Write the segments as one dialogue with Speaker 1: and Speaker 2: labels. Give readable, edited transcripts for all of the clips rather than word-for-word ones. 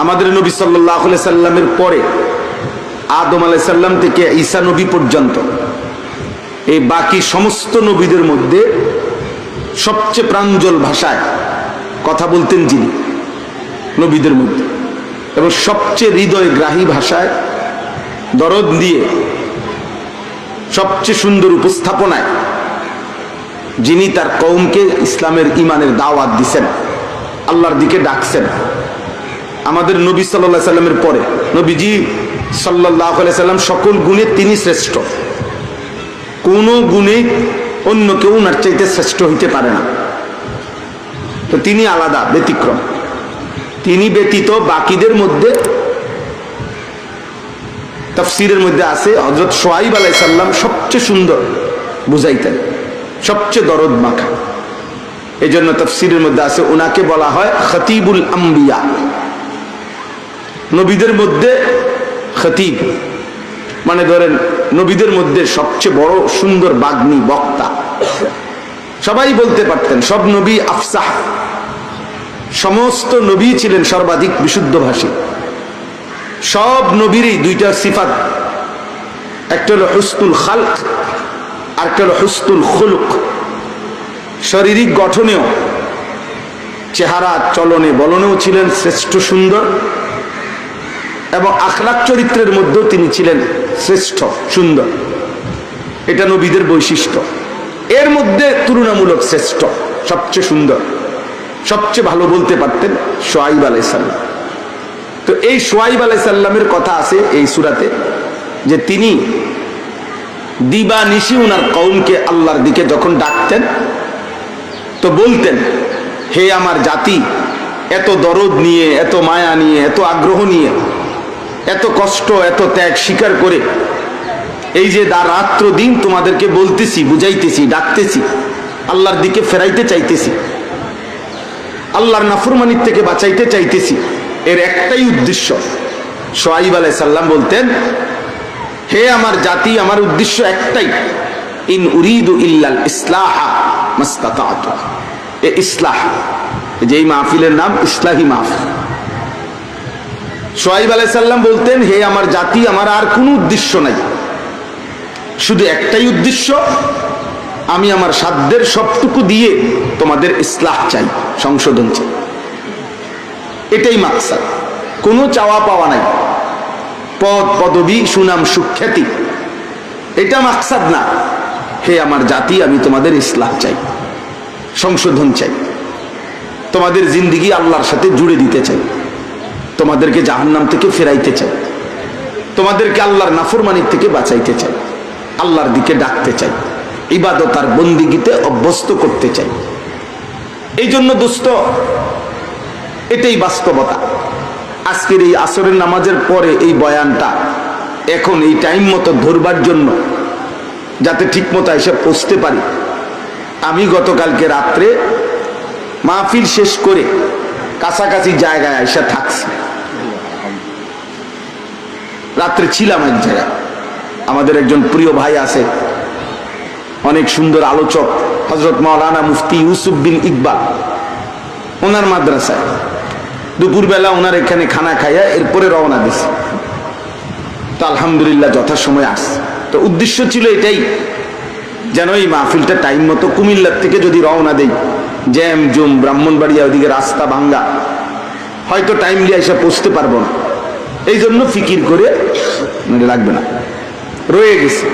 Speaker 1: আমাদের নবী সাল্লাল্লাহু আলাইহি সাল্লামের পরে আদম আলাইহিস সালাম থেকে ঈসা নবী পর্যন্ত এই বাকি সমস্ত নবীদের মধ্যে সবচেয়ে প্রাঞ্জল ভাষায় কথা বলতেন যিনি নবীদের মধ্যে, এবং সবচেয়ে হৃদয়গ্রাহী ভাষায় দরদ দিয়ে সবচেয়ে সুন্দর উপস্থাপনায় যিনি তার কওমকে ইসলামের ইমানের দাওয়াত দিছেন, আল্লাহর দিকে ডাকছেন, আমাদের নবী সাল্লাল্লাহু আলাইহি সাল্লামের পরে নবীজি সাল্লাল্লাহু আলাইহি সাল্লাম সকল গুণে তিনি শ্রেষ্ঠ। কোন গুণে অন্য কেউ ওনার চাইতে শ্রেষ্ঠ হইতে পারে না। তো তিনি আলাদা, ব্যতিক্রম। তিনি ব্যতীত বাকিদের মধ্যে তাফসীরের মধ্যে আছে হযরত শুআয়ব আলাইহিস সালাম সবচেয়ে সুন্দর বুঝাইতেন, সবচেয়ে দরদ মাখা। এই জন্য তাফসীরের মধ্যে আছে ওনাকে বলা হয় খতিবুল আম্বিয়া, নবীদের মধ্যে খতিব, মানে ধরেন নবীদের মধ্যে সবচেয়ে বড় সুন্দর বাগ্মী, বক্তা। সবাই বলতে পারতেন, সব নবী আফসাহ, সমস্ত নবী ছিলেন সর্বাধিক বিশুদ্ধভাষী। সব নবীরই দুইটা সিফাত, একটা হলো হুসনুল খালক, আর একটা হলো হুসনুল খুলুক। শারীরিক গঠনেও, চেহারা চলনে বলনেও ছিলেন শ্রেষ্ঠ সুন্দর, এবং আখলাক চরিত্রের মধ্যেও তিনি ছিলেন শ্রেষ্ঠ সুন্দর। এটা নবীদের বৈশিষ্ট্য। এর মধ্যে তুলনামূলক শ্রেষ্ঠ, সবচেয়ে সুন্দর, সবচেয়ে ভালো বলতে পারতেন শুআয়ব আলাইহিস সালাম। তো এই শুআয়ব আলাইহিস সালামের কথা আছে এই সূরাতে, যে তিনি দিবা নিশি উনার কওমকে আল্লাহর দিকে যখন ডাকতেন তো বলতেন, হে আমার জাতি, এত দরদ নিয়ে, এত মায়া নিয়ে, এত আগ্রহ নিয়ে, এত কষ্ট, এত ত্যাগ স্বীকার করে এই যে রাত্র দিন তোমাদেরকে বলতেছি, বুঝাইতেছি, ডাকতেছি, আল্লাহর দিকে ফেরাইতে চাইতেছি, আল্লাহর নাফরমানির থেকে বাঁচাইতে চাইতেছি, এর একটাই উদ্দেশ্য। শুআয়ব আলাইহিস সালাম বলতেন, হে আমার জাতি, আমার উদ্দেশ্য একটাই, ইন উরিদু ইল্লাল ইসলাহা মাস্তাতাতু। এ ইসলাহ, যেই মাহফিলের নাম ইসলাহি মাহফিল। শুআয়ব আলাইহিস সালাম বলতেন, হে আমার জাতি, আমার আর কোনো উদ্দেশ্য নাই, শুধু একটাই উদ্দেশ্য, আমি আমার সাধ্যের সবটুকু দিয়ে তোমাদের ইসলাহ চাই, সংশোধন চাই। এটাই মাকসাদ, কোনো চাওয়া পাওয়া নাই, পদ পদবী, সুনাম সুখ্যাতি, এটা মাকসাদ না। হে আমার জাতি, আমি তোমাদের ইসলাহ চাই, সংশোধন চাই, তোমাদের জিন্দেগি আল্লাহর সাথে জুড়ে দিতে চাই, তোমাদেরকে জাহান্নাম থেকে ফেরাইতে চাই, তোমাদেরকে আল্লাহর নাফরমানির থেকে বাঁচাইতে চাই, আল্লাহর দিকে ডাকতে চাই, ইবাদত আর বন্দিগিতে অভ্যস্ত করতে চাই। এই জন্য দোস্ত, এটাই বাস্তবতা। আজকের এই আসরের নামাজের পরে এই বয়ানটা এখন এই টাইম মতো ধরবার জন্য, যাতে ঠিক মতো এসে পৌঁছতে পারি, আমি গতকালকে রাত্রে মাহফিল শেষ করে কাছাকাছি জায়গায় এসে থাকছি। রাত্রে ছিলাম এক জায়গায়, আমাদের একজন প্রিয় ভাই আছে, অনেক সুন্দর আলোচক, হযরত মাওলানা মুফতি ইউসুফ বিন ইকবাল, ওনার মাদ্রাসায় দুপুরবেলা ওনার এখানে খানা খাইয়া এরপরে রওনা দিছে। তো আলহামদুলিল্লাহ যথাসময় আসছে। তো উদ্দেশ্য ছিল এটাই, যেন এই মাহফিলটা টাইম মতো, কুমিল্লার থেকে যদি রওনা দেই, জ্যাম জুম, ব্রাহ্মণবাড়িয়া, ওইদিকে রাস্তা ভাঙ্গা, হয়তো টাইমলি এসে পৌঁছতে পারবো না। এই জন্য ফিকির করে লাগবে না, রয়ে গেছে।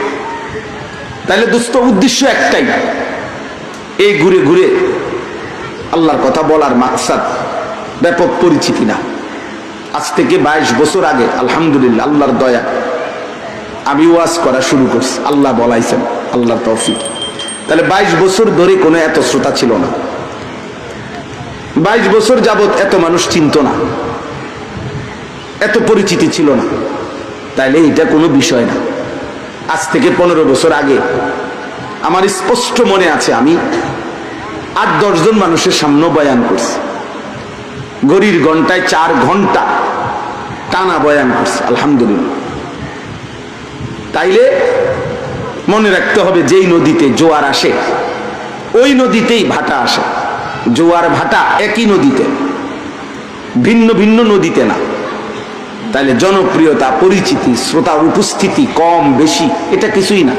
Speaker 1: তাহলে দোস্ত, উদ্দেশ্য একটাই, এই ঘুরে ঘুরে আল্লাহর কথা বলার মাকসাদ ব্যাপক পরিচিতি না। আজ থেকে 22 বছর আগে আলহামদুলিল্লাহ আল্লাহর দয়া আমি ওয়াজ করা শুরু করছি, আল্লাহ বলাইছেন, আল্লাহর তৌফিক। তাহলে 22 বছর ধরে কোনো এত শ্রোতা ছিল না, 22 বছর যাবত এত মানুষ চিনত না, এত পরিচিতি ছিল না। তাইলে এটা কোনো বিষয় না। আজ থেকে 15 বছর আগে আমার স্পষ্ট মনে আছে, আমি 8-10 জন মানুষের সামনে বয়ান করছি, ঘড়ির ঘন্টায় 4 ঘন্টা টানা বয়ান করছি, আলহামদুলিল্লাহ। তাইলে মনে রাখতে হবে, যেই নদীতে জোয়ার আসে ওই নদীতেই ভাটা আসে। জোয়ার ভাটা একই নদীতে, ভিন্ন ভিন্ন নদীতে না। তাহলে জনপ্রিয়তা, পরিচিতি, শ্রোতা উপস্থিতি কম বেশি এটা কিছুই না,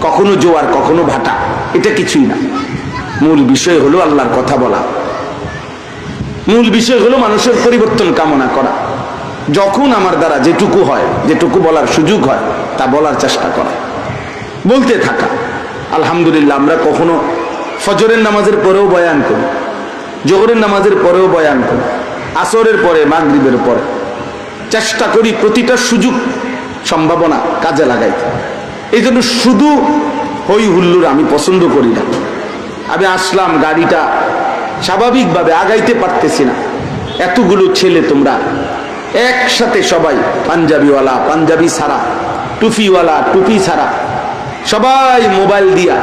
Speaker 1: কখনো জোয়ার কখনো ভাটা, এটা কিছুই না। মূল বিষয় হলো আল্লাহর কথা বলা, মূল বিষয় হলো মানুষের পরিবর্তন কামনা করা। যখন আমার দ্বারা যেটুকু হয়, যেটুকু বলার সুযোগ হয়, তা বলার চেষ্টা করা, বলতে থাকা। আলহামদুলিল্লাহ, আমরা কখনো ফজরের নামাজের পরেও বয়ান করি, জোহরের নামাজের পরেও বয়ান করি, আসরের পরে, মাগরিবের পরে চেষ্টা করি প্রতিটা সুযোগ সম্ভাবনা কাজে লাগাইতে। এই জন্য শুধু হই হুল্লোড় আমি পছন্দ করি না। আমি আসলাম, গাড়িটা স্বাভাবিকভাবে আগাইতে পারতেছি না, এতগুলো ছেলে তোমরা একসাথে সবাই, পাঞ্জাবিওয়ালা পাঞ্জাবি ছাড়া, টুপিওয়ালা টুপি ছাড়া, সবাই মোবাইল দিয়া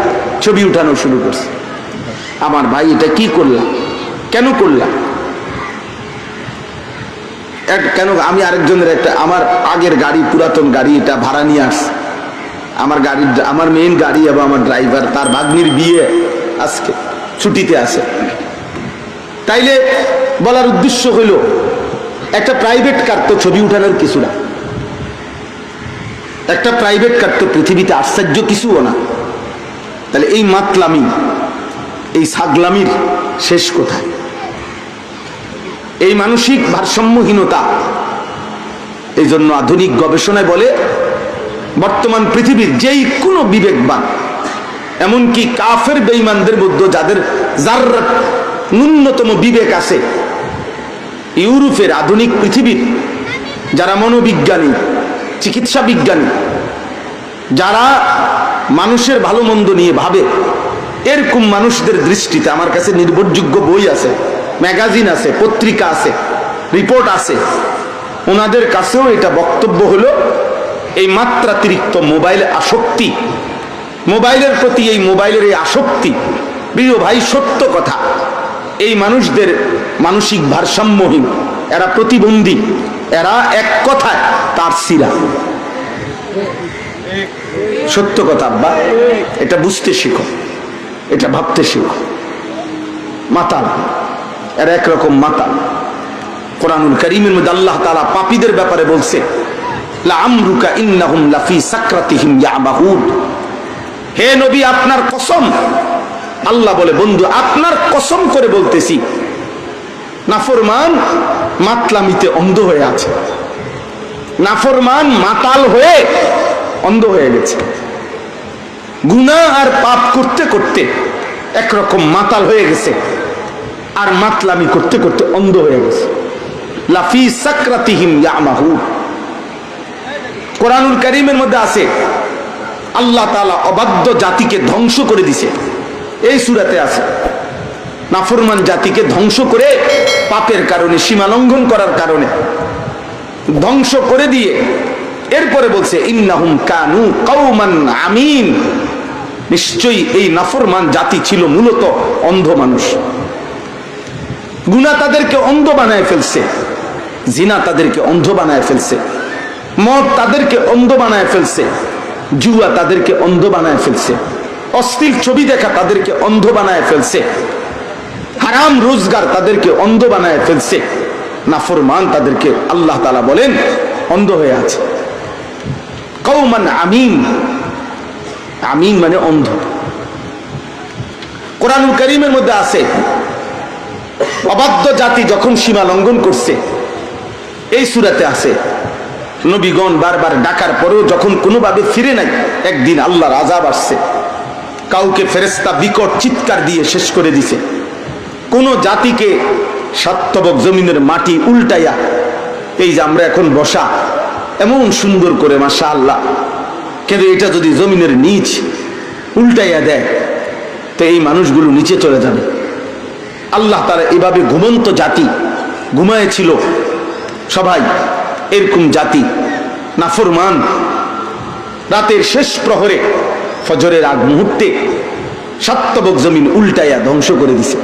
Speaker 1: ছবি উঠানো শুরু করছে। আমার ভাই, এটা কি করলাম, কেন করলাম? কেন আমি আরেকজনের একটা, আমার আগের গাড়ি, পুরাতন গাড়ি, এটা ভাড়া নিয়ে আসছে। আমার গাড়ির, আমার মেইন গাড়ি এবং আমার ড্রাইভার, তার ভাগ্নির বিয়ে আজকে, ছুটিতে আছে। তাইলে বলার উদ্দেশ্য হইল, একটা প্রাইভেট কার তো ছবি উঠানোর কিছু না, একটা প্রাইভেট কার তো পৃথিবীতে আশ্চর্য কিছুও না। তাহলে এই মাতলামি, এই ছাগলামির শেষ কোথায়? এই মানসিক ভারসাম্যহীনতা। এই জন্য আধুনিক গবেষণায় বলে, বর্তমান পৃথিবীর যেই কোনো বিবেকবান, এমনকি কাফের বেঈমানদের মধ্যে যাদের যার ন্যূনতম বিবেক আছে, ইউরোপের আধুনিক পৃথিবীর যারা মনোবিজ্ঞানী, চিকিৎসা বিজ্ঞানী, যারা মানুষের ভালো মন্দ নিয়ে ভাবে, এরকম মানুষদের দৃষ্টিতে আমার কাছে নির্ভরযোগ্য বই আছে, ম্যাগাজিন আছে, পত্রিকা আছে, রিপোর্ট আছে, ওনাদের কাছেও এটা বক্তব্য হলো, এই মাত্রাতিরিক্ত মোবাইল আসক্তি, মোবাইলের প্রতি এই মোবাইলের এই আসক্তি, প্রিয় ভাই সত্য কথা, এই মানুষদের মানসিক ভারসাম্যহীন, এরা প্রতিবন্ধী, এরা এক কথায় তার সিরা। সত্য কথা আব্বা, এটা বুঝতে শিখো, এটা ভাবতে শিখো। মাতাল, এরা একরকম মাতাল। কোরআনুল কারীমের মধ্যে আল্লাহ তাআলা পাপীদের ব্যাপারে বলছে, লাআমরুকা ইন্নাহুম লাফি সাকরাতিহিম ইয়ামাহুন। হে নবী, আপনার কসম, আল্লাহ বলে, বন্ধু আপনার কসম করে বলতেছি, নাফরমান মাতলামিতে অন্ধ হয়ে আছে, নাফরমান মাতাল হয়ে অন্ধ হয়ে গেছে, গুনাহ আর পাপ করতে করতে একরকম মাতাল হয়ে গেছে, আর মাতলামি করতে করতে অন্ধ হয়ে গেছে। লাফি সাকরাতিহিম ইয়ামাহুন। কোরআনুল কারীমের মধ্যে আছে, আল্লাহ তাআলা অবাধ্য জাতিকে ধ্বংস করে দিছে, এই সূরাতে আছে। নাফরমান জাতিকে ধ্বংস করে, পাপের কারণে, সীমা লঙ্ঘন করার কারণে ধ্বংস করে দিয়ে এরপরে বলছে, ইন্নাহুম কানু কওমান আমিন। নিশ্চয়ই এই নাফরমান জাতি ছিল মূলত অন্ধ মানুষ। গুনাহ তাদেরকে অন্ধ বানায় ফেলছে, জিনা তাদেরকে অন্ধ বানায় ফেলছে, মদ তাদেরকে অন্ধ বানায় ফেলছে, জুয়া তাদেরকে অন্ধ বানায় ফেলছে, অশ্লীল ছবি দেখা তাদেরকে অন্ধ বানায় ফেলছে, হারাম রোজগার তাদেরকে অন্ধ বানায় ফেলছে। নাফরমান তাদেরকে আল্লাহ তাআলা বলেন অন্ধ হয়ে আছে। কওমান আমিন, আমিন মানে অন্ধ। কোরআনুল কারীমের মধ্যে আছে, অবাধ্য জাতি যখন সীমা লঙ্ঘন করছে, এই সূরাতে আছে, নবীগণ বারবার ডাকার পরেও যখন কোনোভাবে ফিরে নাই, একদিন আল্লাহর আযাব আসছে, কাউকে ফেরেশতা বিকট চিৎকার দিয়ে শেষ করে দিছে। কোন জাতিকে সাতবক জমিনের মাটি উল্টাইয়া, এই যে আমরা এখন বসা এমন সুন্দর করে মাশাআল্লাহ, কিন্তু এটা যদি জমিনের নিচ উল্টাইয়া দেয় তো এই মানুষগুলো নিচে চলে যাবে। আল্লাহ তাআলা এভাবে ঘুমন্ত জাতি ঘুমায়েছিল সবাই, এরকম জাতি নাফরমান রাতের শেষ প্রহরে, ফজরের আগ মুহূর্তে সাতবক জমিন উল্টাইয়া ধ্বংস করে দিছে,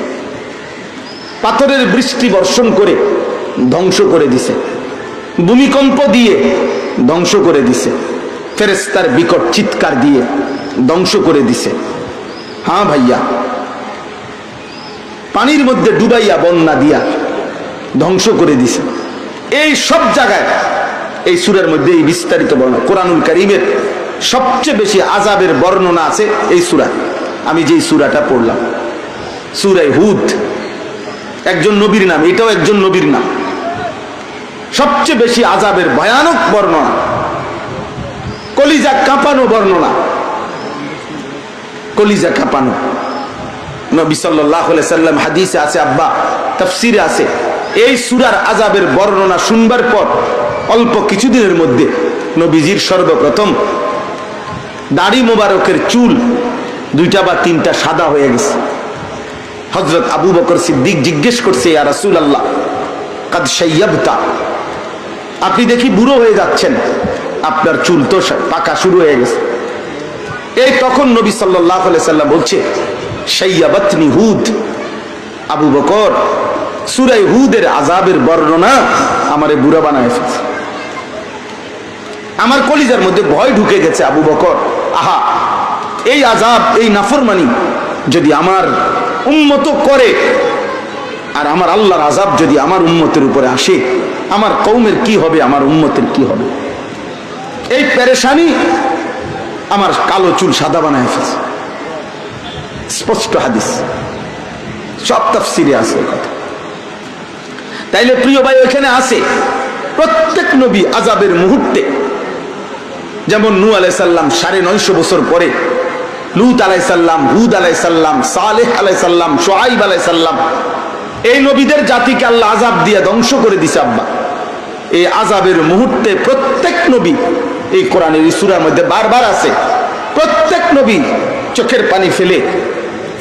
Speaker 1: পাথরের বৃষ্টি বর্ষণ করে ধ্বংস করে দিছে, ভূমিকম্প দিয়ে ধ্বংস করে দিছে, ফেরেশতার বিকট চিৎকার দিয়ে ধ্বংস করে দিছে। হ্যাঁ ভাইয়া, পানির মধ্যে ডুবাইয়া বন্যা দিয়া ধ্বংস করে দিছে। এই সব জায়গায় এই সূরার মধ্যে এই বিস্তারিত বর্ণনা। কোরআনুল কারীমের সবচেয়ে বেশি আযাবের বর্ণনা আছে এই সূরা। আমি যেই সূরাটা পড়লাম, সূরা হুদ, একজন নবীর নাম, এটাও একজন নবীর নাম। সবচেয়ে বেশি আযাবের ভয়ানক বর্ণনা, কলিজা কাঁপানো বর্ণনা, কলিজা কাঁপানো। নবী সাল্লাল্লাহু আলাইহি সাল্লাম হাদিসে আছে, আব্বা তাফসিরে আছে, এই সূরার আযাবের বর্ণনা শুনবার পর অল্প কিছুদিনের মধ্যে নবীজির সর্বপ্রথম দাড়ি মোবারকের চুল 2টা বা 3টা সাদা হয়ে গেছে। হযরত আবু বকর সিদ্দিক জিজ্ঞেস করছে, ইয়া রাসূলুল্লাহ কাদ শাইয়াবতা, আপনি দেখি বুড়ো হয়ে যাচ্ছেন, আপনার চুল তো পাকা শুরু হয়ে গেছে। এই তখন নবী সাল্লাল্লাহু আলাইহি সাল্লাম বলছে, শাইয়াবাতনি হুদ, আবু বকর সূরা হুদের আযাবের বর্ণনা আমারে বুড়া বানায় ফেলছে। আমার কলিজার মধ্যে ভয় ঢুকে গেছে আবু বকর, আহা এই আযাব, এই নাফরমানি যদি আমার উম্মত করে, আর আমার আল্লাহর আযাব যদি আমার উম্মতের উপরে আসে, আমার কওমের কি হবে, আমার উম্মতের কি হবে। এই পেরেশানি আমার কালো চুল সাদা বানায় ফেলছে। স্পষ্ট হাদিস, সব তাফসিরে আছে কথা। তাইলে প্রিয় ভাই, ওখানে আছে প্রত্যেক নবী আযাবের মুহূর্তে, যেমন নূহ আলাইহিস সালাম 950 বছর পরে, লূত আলাইহিস সালাম, হুদ আলাইহিস সালাম, সালেহ আলাইহিস সালাম, শুআইব আলাইহিস সালাম, এই নবীদের জাতিকে আল্লাহ আযাব দিয়ে ধ্বংস করে দিছে। আব্বা এই আযাবের মুহূর্তে প্রত্যেক নবী, এই কোরআনের সূরার মধ্যে বারবার আছে, প্রত্যেক নবী চোখের পানি ফেলে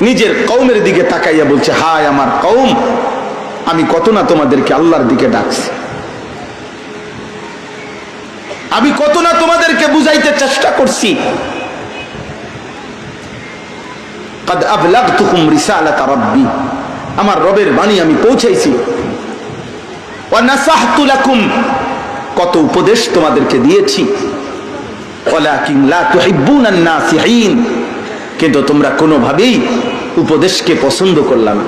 Speaker 1: নিজের কওমের দিকে তাকাইয়া বলছে, হায় আমার কওম, আমি কত না তোমাদেরকে আল্লাহর দিকে ডাকছি, আমি কত না তোমাদেরকে বুঝাইতে চেষ্টা করছি। قد أبلغتكم رسالة ربي, আমার রবের বাণী আমি পৌঁছাইছি। وَنَصَحْتُ لَكُمْ, কত উপদেশ তোমাদেরকে দিয়েছি। وَلَكِنْ لَا تُحِبُّونَ النَّاصِحِينَ, কিন্তু তোমরা কোনোভাবেই উপদেশকে পছন্দ করলা না,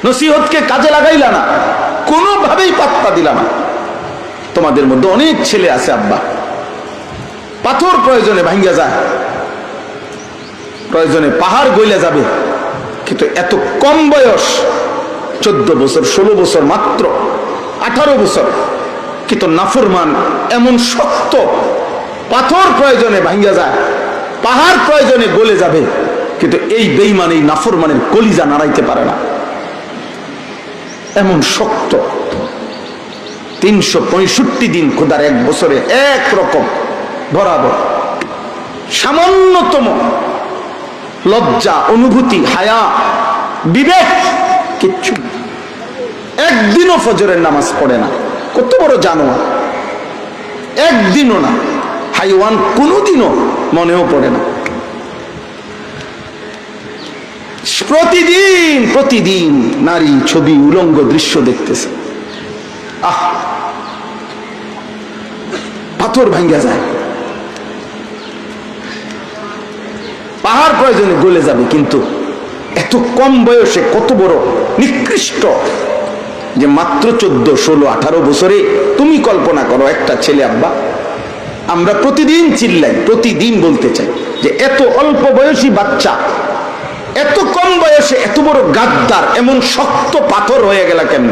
Speaker 1: নসিহতকে কাজে লাগাইলা না, কোনোভাবেই পাত্তা দিলা না। তোমাদের মধ্যে অনেক ছেলে আছে আব্বা, পাথর প্রয়োজনে ভাঙ্গা যায়, প্রয়োজনে পাহাড় গইলা যাবে, কিন্তু এত কম বয়স, 14 বছর 16 বছর, মাত্র 18 বছর, কিন্তু নাফরমান এমন শক্ত, পাথর প্রয়োজনে ভাঙ্গা যায়, পাহাড় প্রয়োজনে গলে যাবে, কিন্তু এই বেঈমান, এই নাফরমানের কলিজা নাড়াইতে পারে না, এমন শক্ত। 365 দিন খোদার এক বছরে এক রকম বরাবর, সামান্যতম লজ্জা, অনুভূতি, হায়া, বিবেক কিচ্ছু, একদিনও ফজরের নামাজ পড়ে না। কত বড় জানোয়ার, একদিনও না, হাইওয়ান কোনোদিনও মনেও পড়ে না। প্রতিদিন প্রতিদিন নারী ছবি, উলঙ্গ দৃশ্য দেখতেছে, আহ, পাথর ভাঙ্গা যায়, পাহাড় প্রয়োজনে গলে যাবে, কিন্তু এত কম বয়সে কত বড় নিকৃষ্ট, যে মাত্র 14, 16, 18 বছরে। তুমি কল্পনা করো একটা ছেলে, আব্বা আমরা প্রতিদিন চিল্লাই, প্রতিদিন বলতে চাই যে এত অল্প বয়সী বাচ্চা, এত কম বয়সে এত বড় গাদ্দার, এমন শক্ত পাথর হয়ে গেল কেন?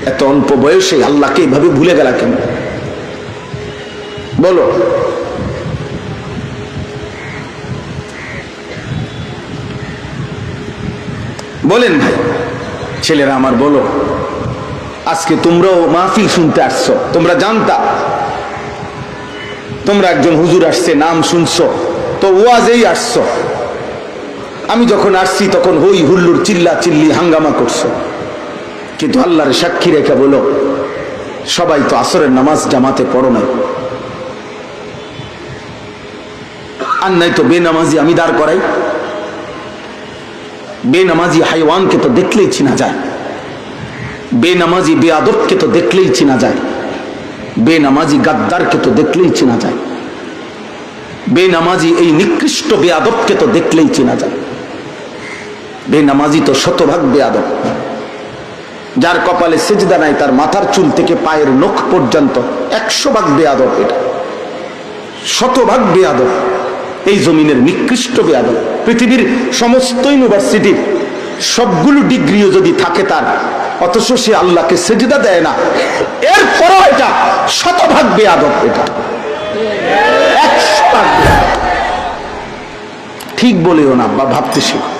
Speaker 1: এত অল্প বয়সে আল্লাহকে এইভাবে ভুলে গেল কেন? বলো। বলেন ভাই, ছেলেরা আমার বলো, আজকে তোমরাও মাহফিল শুনতে আসছো, তোমরা জানতা, তোমরা একজন হুজুর আসছে নাম শুনছো, তো ওয়াজেই আসছো। আমি যখন আসছি তখন হই হুল্লুর, চিল্লা চিল্লি, হাঙ্গামা করছো, কিন্তু আল্লাহর সাক্ষী রেখে বলো, সবাই তো আসরের নামাজ জামাতে পড়ো নাই, আর নাই তো বেনামাজি আমি দাঁড় করাই। বেনামাজি হাইওয়ানকে তো দেখলেই চিনা যায়, বেনামাজি বেয়াদবকে তো দেখলেই চিনা যায়, বেনামাজি গাদ্দারকে তো দেখলেই চিনা যায়, বেনামাজি এই নিকৃষ্ট বেয়াদবকে তো দেখলেই চিনা যায়। বেনামাজি তো শতভাগ বেয়াদব। যার কপালে সেজদা নাই তার মাথার চুল থেকে পায়ের নখ পর্যন্ত 100 ভাগ বেয়াদব, এটা 100 ভাগ বেয়াদব, এই জমিনের নিকৃষ্ট বেয়াদব। পৃথিবীর সমস্ত ইউনিভার্সিটির সবগুলো ডিগ্রিও যদি থাকে তার, অথচ সে আল্লাহকে সেজদা দেয় না, এরপরও এটা 100 ভাগ বেয়াদব, এটা 100 ভাগ বেয়াদব। ঠিক বলেও না বা ভাবতে শিখো,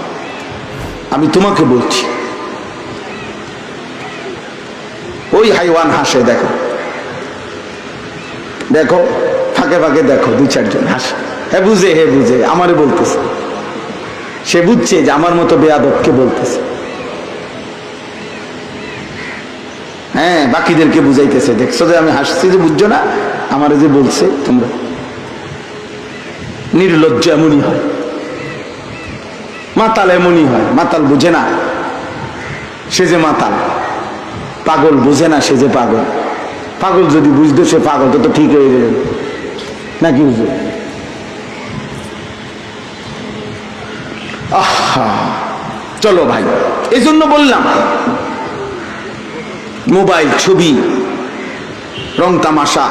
Speaker 1: আমি তোমাকে বলছি। ওই হাইওয়ান হাসে, দেখো দেখো, ফাঁকে ফাঁকে দেখো 2-4 জন হাসে, হ্যাঁ বুঝে আমারে বলতেছে, সে বুঝছে যে আমার মতো বেয়াদবকে বলতেছে, হ্যাঁ বাকিদেরকে বুঝাইতেছে, দেখছো যে আমি হাসছি যে বুঝছো না, আমারে যে বলছে তোমরা। নির্লজ্জ এমনই হয়, মাতাল এমনই হয়, মাতাল বুঝে না সে যে মাতাল, পাগল বুঝে না সে যে পাগল। পাগল যদি বুঝতো সে পাগল তো ঠিক হয়ে গেল নাকি, বুঝে? আহা, চলো ভাই, এই জন্য বললাম মোবাইল, ছবি, রং তামাশা,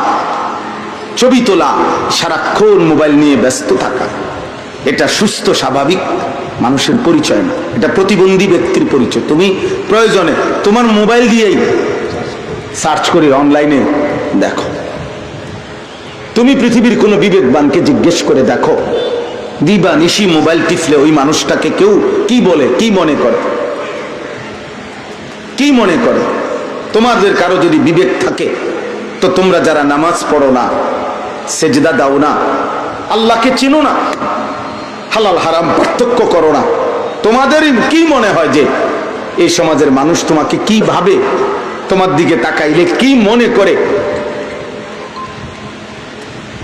Speaker 1: ছবি তোলা, সারাক্ষণ মোবাইল নিয়ে ব্যস্ত থাকা, এটা সুস্থ স্বাভাবিক মানুষের পরিচয় না, এটা প্রতিবন্ধী ব্যক্তির পরিচয়। তুমি প্রয়োজনে তোমার মোবাইল দিয়েই সার্চ করে অনলাইনে দেখো। তুমি পৃথিবীর কোনো বিবেকবানকে জিজ্ঞেস করে দেখো, দিবা নিশি মোবাইল টিপলে ওই মানুষটাকে কেউ কি বলে, কি মনে করে, কি মনে করে? তোমাদের কারো যদি বিবেক থাকে তো তোমরা যারা নামাজ পড়ো না, সেজদা দাও না, আল্লাহকে চিনো না, হালাল হারাম পার্থক্য করো না, তোমাদের কি মনে হয় যে এই সমাজের মানুষ তোমাকে কি ভাবে, তোমার দিকে তাকাইলে কি মনে করে?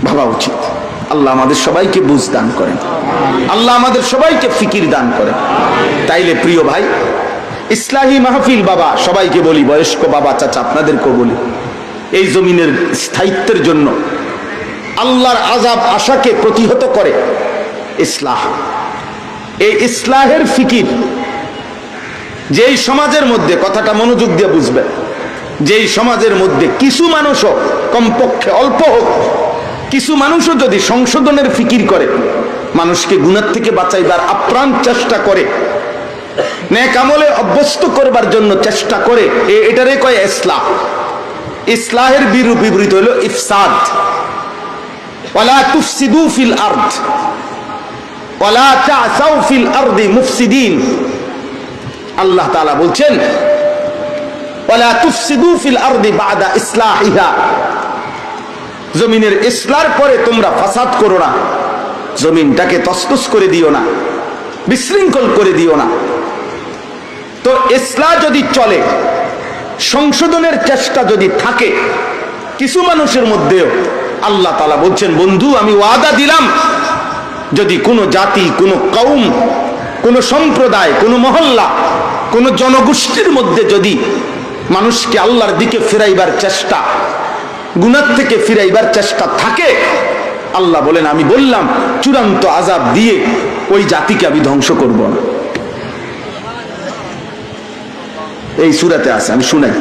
Speaker 1: ভাবা উচিত। আল্লাহ আমাদের সবাইকে বুঝ দান করেন, আল্লাহ আমাদের সবাইকে ফিকির দান করেন। তাইলে প্রিয় ভাই, ইসলাহি মাহফিল, বাবা সবাইকে বলি, বয়স্ক বাবা চাচা আপনাদেরকেও বলি, এই জমিনের স্থায়িত্বের জন্য আল্লাহর আযাব আশাকে প্রতিহত করে ইসলাহ। এই ইসলাহের ফিকির, যেই সমাজের মধ্যে, কথাটা মনোযোগ দিয়ে বুঝবেন, যেই সমাজের মধ্যে কিছু মানুষও, কমপক্ষে অল্প হোক, কিছু মানুষও যদি সংশোধনের ফিকির করে, মানুষকে গুনাহ থেকে বাঁচাইবার আপ্রাণ চেষ্টা করে, নেক আমলে অভ্যস্ত করবার জন্য চেষ্টা করে, এটারে কয় ইসলাহ। ইসলাহের বিপরীত হলো ইফসাদ। ওয়ালা তুফসিদু ফিল আরদ ওয়ালা তা'সাউ ফিল আরদি মুফসিদিন। আল্লাহ তাআলা বলছেন, ওয়ালা তুফসিদু ফিল আরদি বা'দা ইসলাহিহা, জমিনের ইসলার পরে তোমরা ফাসাদ করো না, জমিনটাকে তছনছ করে দিও না, বিশৃঙ্খল করে দিও না। তো ইসলাহ যদি চলে, সংশোধনের চেষ্টা যদি থাকে কিছু মানুষের মধ্যেও, আল্লাহ তাআলা বলছেন, বন্ধু আমি ওয়াদা দিলাম, যদি কোনো জাতি, কোনো কওম, কোনো সম্প্রদায়, কোনো মহল্লা, কোনো জনগোষ্ঠীর মধ্যে যদি মানুষকে আল্লাহর দিকে ফিরাইবার চেষ্টা, গুনাহ থেকে ফিরাইবার চেষ্টা থাকে, আল্লাহ বলেন আমি বললাম চূড়ান্ত আযাব দিয়ে ওই জাতিকে আমি ধ্বংস করব না। এই সূরাতে আছে, আমি শুনাই।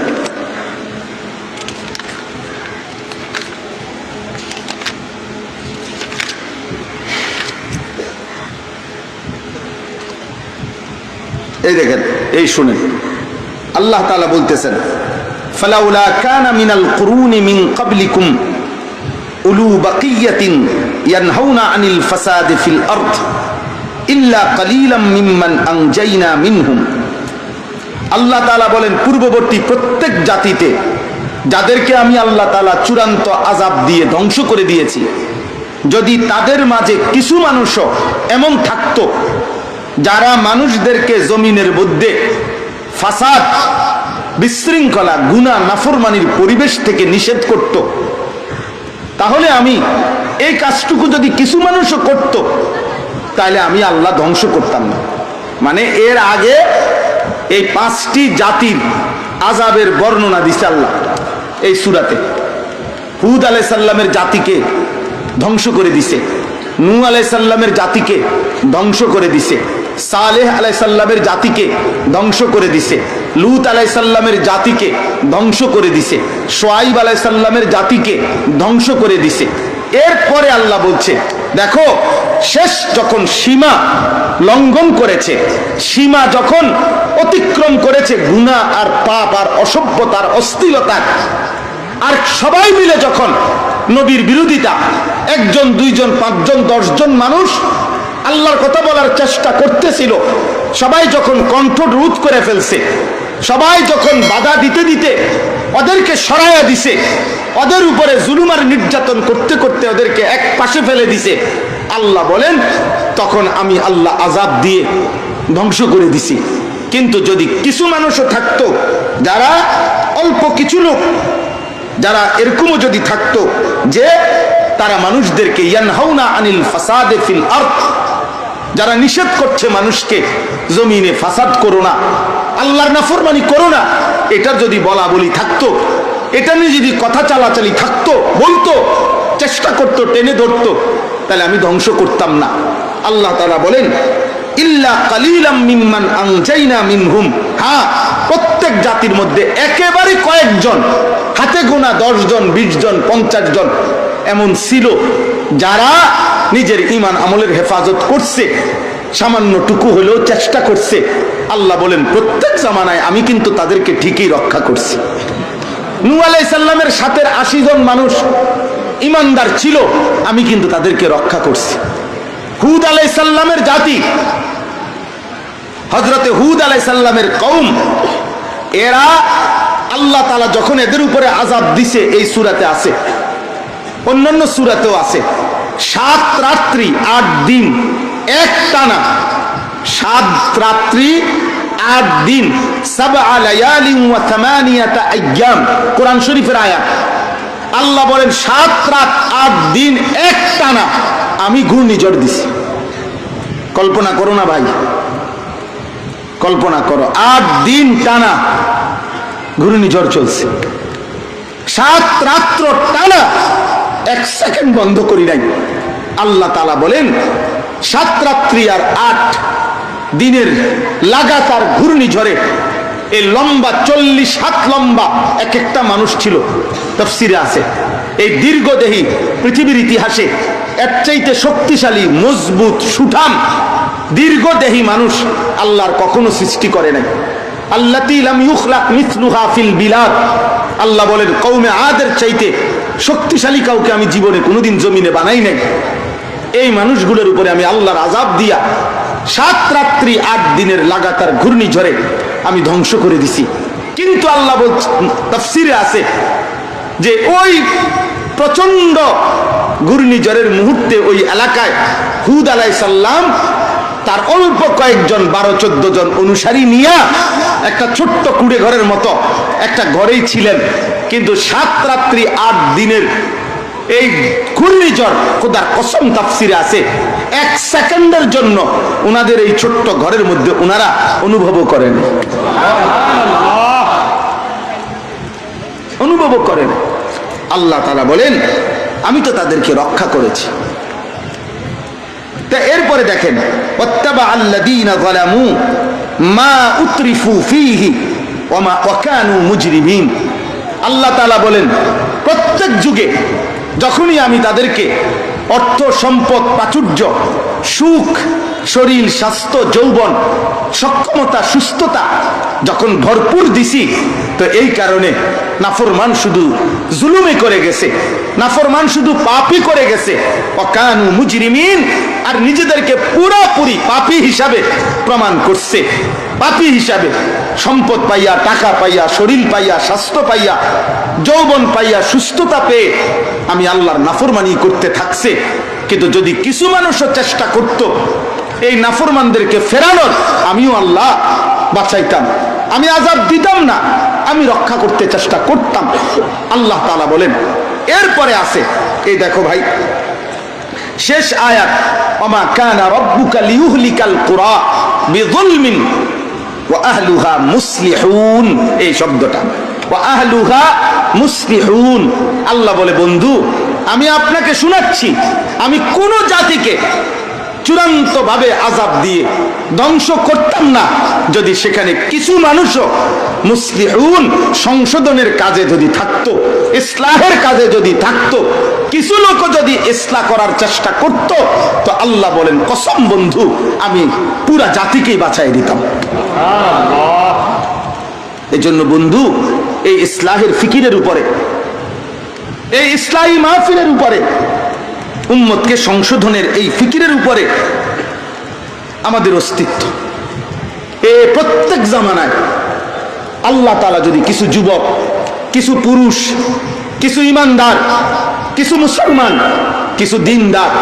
Speaker 1: এই দেখেন, এই শুনেন, আল্লাহ তাআলা বলতেছেন, ফালাউলা কানা মিনাল কুরুনি মিন ক্বাবলিকুম উলু বাকিয়াতিন ইয়ানহাউনা আনিল ফাসাদি ফিল আরদ ইল্লা কালিলাম মিম্মান আনজাইনা মিনহুম। আল্লাহ তাআলা বলেন, পূর্ববর্তী প্রত্যেক জাতিতে যাদেরকে আমি আল্লাহ তাআলা চূড়ান্ত আযাব দিয়ে ধ্বংস করে দিয়েছি, যদি তাদের মাঝে কিছু মানুষও এমন থাকতো যারা মানুষদেরকে জমিনের মধ্যে ফাসাদ, বিশৃঙ্খলা, গুনাহ, নাফরমানির পরিবেশ থেকে নিষেধ করত, তাহলে আমি এই কাজটুকু যদি কিছু মানুষও করত, তাহলে আমি আল্লাহ ধ্বংস করতাম না। মানে এর আগে এই 5টি জাতির আযাবের বর্ণনা দিছে আল্লাহ এই সূরাতে। হুদ আলাইহিস সালামের জাতিকে ধ্বংস করে দিছে, নূহ আলাইহিস সালামের জাতিকে ধ্বংস করে দিছে, সালেহ আলাইহিস সালামের জাতিকে ধ্বংস করে দিছে, লূত আলাইহিস সালামের জাতিকে ধ্বংস করে দিছে, শুআয়ব আলাইহিস সালামের জাতিকে ধ্বংস করে দিছে। এরপরে আল্লাহ বলছে, দেখো শেষ যখন সীমা লঙ্ঘন করেছে, সীমা যখন অতিক্রম করেছে গুনাহ আর পাপ আর অসভ্যতার অশ্লীলতার, আর সবাই মিলে যখন নবীর বিরোধিতা, একজন দুইজন পাঁচজন দশজন মানুষ আল্লাহর কথা বলার চেষ্টা করতেছিল, সবাই যখন কণ্ঠ রোধ করে ফেলছে, সবাই যখন বাধা দিতে দিতে ওদেরকে সরাইয়া দিছে, ওদের উপরে জুলুম আর নির্যাতন করতে করতে ওদেরকে এক পাশে ফেলে দিছে, আল্লাহ বলেন তখন আমি আল্লাহ আযাব দিয়ে ধ্বংস করে দিছি। কিন্তু যদি কিছু মানুষও থাকতো, যারা অল্প কিছু লোক, যারা এরকমও যদি থাকতো যে তারা মানুষদেরকে ইয়ানহাউনা আনিল ফাসাদে ফিল আরদ, যারা নিষেধ করছে মানুষকে জমিনে ফাসাদ করো না, আল্লাহর নাফরমানি করো না, এটার যদি বলা বলি থাকতো, এটা নিয়ে যদি কথা চালাচালি থাকতো, বলতো, চেষ্টা করতো, টেনে ধরতো, তাহলে আমি ধ্বংস করতাম না। আল্লাহ তাআলা বলেন ইল্লা কালিলাম মিম্মান আনজাইনা মিনহুম, হ্যাঁ প্রত্যেক জাতির মধ্যে একেবারে কয়েকজন, হাতে গোনা 10 জন 20 জন 50 জন এমন ছিল যারা নিজের ঈমান আমলের হেফাজত করছে, সামান্যটুকু হলেও চেষ্টা করছে। আল্লাহ বলেন প্রত্যেক জামানায় আমি কিন্তু তাদেরকে ঠিকই রক্ষা করছি। নূহ আলাইহিস সালামের সাথে 80 জন মানুষ ঈমানদার ছিল, আমি কিন্তু তাদেরকে রক্ষা করছি। হুদ আলাইহিস সালামের জাতি, হযরতে হুদ আলাইহিস সালামের কওম, এরা আল্লাহ তাআলা যখন এদের উপরে আযাব দিছে, এই সূরাতে আছে, অন্যান্য সূরাতেও আছে, 7 রাত্রি 8 দিন একটানা, 7 রাত্রি 8 দিন, 7 লায়ালিন ওয়া 8 আইয়াম, কোরআন শরীফের আয়াত। আল্লাহ বলেন 7 রাত 8 দিন একটানা আমি ঘূর্ণিঝড় দিছি। কল্পনা করো না ভাই, কল্পনা করো, 8 দিন টানা ঘূর্ণিঝড় চলছে, 7 রাত্র টানা, 1 সেকেন্ড বন্ধ করি নাই। আল্লাহ তাআলা বলেন 7 রাত্রি আর 8 দিনের লাগাতার ঘূর্ণিঝড়ে এই লম্বা 40 হাত লম্বা এক একটা মানুষ ছিল, তাফসীরে আছে। এই দীর্ঘদেহী পৃথিবীর ইতিহাসে এর চাইতে শক্তিশালী, মজবুত, সুঠাম, দীর্ঘদেহী মানুষ আল্লাহর কখনো সৃষ্টি করে নাই। আল্লাতী লাম ইউখলাক মিসলুহা ফিল বিলাদ, আল্লাহ বলেন কওমে আদের চাইতে শক্তিশালী কাউকে আমি জীবনে কোনোদিন জমিনে বানাই নাই। এই মানুষগুলোর উপরে আমি আল্লাহর আযাব দিয়া 7 রাত্রি 8 দিনের লাগাতার ঘূর্ণিঝড়ে আমি ধ্বংস করে দিছি। কিন্তু আল্লাহ বলছেন, তাফসীরে আছে যে ওই প্রচন্ড ঘূর্ণিঝড়ের মুহূর্তে ওই এলাকায় হুদ আলাইহিস সালাম তার অল্প কয়েকজন 12-14 জন অনুসারী নিয়ে একটা ছোট্ট কুড়ে ঘরের মতো একটা ঘরেই ছিলেন। কিন্তু 7 রাত্রি 8 দিনের এই ঘূর্ণিঝড়, খোদার কসম তাফসীরে আছে, 1 সেকেন্ডের জন্য ওনাদের এই ছোট্ট ঘরের মধ্যে ওনারা অনুভব করেন, অনুভব করেন। আল্লাহ তাআলা বলেন আমি তো তাদেরকে রক্ষা করেছি। তা এরপরে দেখেন ওয়াত্তাবা আল্লাযীনা যালামু মা উতরিফু ফীহি ওয়া কানু মুজরিমিন। আল্লাহ তাআলা বলেন প্রত্যেক যুগে যখনই আমি তাদেরকে অর্থ, সম্পদ, প্রাচুর্য, সুখ, শরীর, স্বাস্থ্য, যৌবন, সক্ষমতা, সুস্থতা যখন ভরপুর দিছি, তো এই কারণে নাফরমান শুধু জুলুমে করে গেছে, নাফরমান শুধু পাপই করে গেছে। ওয়াকানু মুজরিমিন, আর নিজেদেরকে পুরোপুরি পাপী হিসাবে প্রমাণ করছে। পাপী হিসাবে সম্পদ পাইয়া, টাকা পাইয়া, শরীর পাইয়া, স্বাস্থ্য পাইয়া, যৌবন পাইয়া, সুস্থতা পেয়ে আমি আল্লাহর নাফরমানি করতে থাকছে। কিন্তু যদি কিছু মানুষও চেষ্টা করত এই নাফরমানদেরকে ফেরানোর, আমিও আল্লাহ বাঁচাইতাম, আমি আযাব দিতাম না, আমি রক্ষা করতে চেষ্টা করতাম। আল্লাহ তাআলা বলেন এরপরে আছে, এই দেখো ভাই শেষ আয়াত, ওমা কানা রাব্বুকা লিয়ুহলিকাল কুরা বিযুলমিন ওয়া আহলুহা মুসলিহুন। এই শব্দটা ওয়া আহলুহা মুসলিহুন, আল্লাহ বলে বন্ধু আমি আপনাকে শোনাচ্ছি, আমি কোন জাতিকে চূড়ান্ত ভাবে আযাব দিয়ে ধ্বংস করতাম না যদি সেখানে কিছু মানুষও মুসলিহুন সংশোধনের কাজে যদি থাকতো, ইসলাহের কাজে যদি থাকতো, কিছু লোক যদি ইসলাহ করার চেষ্টা করত, তো আল্লাহ বলেন কসম বন্ধু আমি পুরা জাতিকেই বাঁচাই দিতাম। এই জন্য বন্ধু এই ইসলাহের ফিকিরের উপরে, এই ইসলাহী মাহফিলের উপরে, উম্মতকে সংশোধনের এই ফিকিরের উপরে আমাদের অস্তিত্ব। প্রত্যেক জামানায় আল্লাহ তাআলা যদি কিছু যুবক, কিছু পুরুষ, কিছু ইমানদার, কিছু মুসলমান, কিছু দিনদার,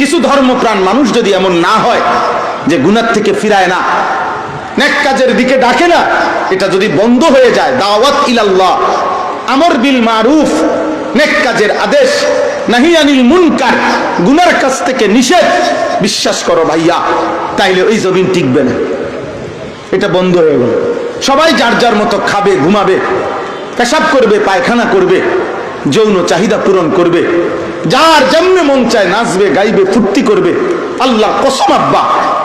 Speaker 1: কিছু ধর্মপ্রাণ মানুষ যদি এমন না হয় যে গুনাহ থেকে ফিরায় না, নেক কাজের দিকে ডাকে না, এটা যদি বন্ধ হয়ে যায়, দাওয়াত ইলাল্লাহ, আমর বিল মারুফ, নেক কাজের আদেশ, নাহি আনিল মুনকার, গুনার কাজ থেকে নিষেধ, বিশ্বাস করো ভাইয়া তাইলে ওই জমিন টিকবে না। এটা বন্ধ হয়ে গেল, সবাই যার যার মতো খাবে, ঘুমাবে, পেশাব করবে, পায়খানা করবে, যৌন চাহিদা পূরণ করবে, যার যেমনে মন চায় নাচবে, গাইবে, ফুর্তি করবে। আল্লাহ কসম আব্বা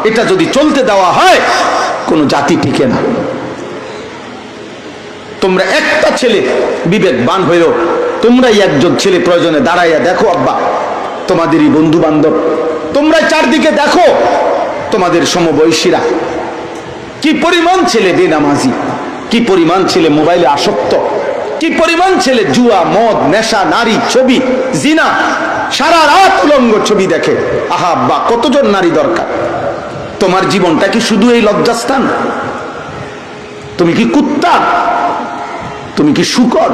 Speaker 1: এটা যদি চলতে দেওয়া হয় কোন জাতি টিকে না। তোমরা একটা ছেলে বিবেকবান হয়েও তোমরাই একজন ছেলে প্রয়োজনে দাঁড়াইয়া দেখো আব্বা, তোমাদেরই বন্ধু বান্ধব, তোমরা চারদিকে দেখো তোমাদের সমবয়সীরা কি পরিমাণ ছেলে বেনামাজি, কি পরিমাণ ছেলে মোবাইলে আসক্ত, কি পরিমাণ ছেলে জুয়া, মদ, নেশা, নারী, ছবি, জিনা, সারা রাত উলঙ্গ ছবি দেখে। আহা আব্বা কতজন নারী দরকার? তোমার জীবনটা কি শুধু এই লজ্জাস্থান? তুমি কি কুত্তা? তুমি কি শুকর?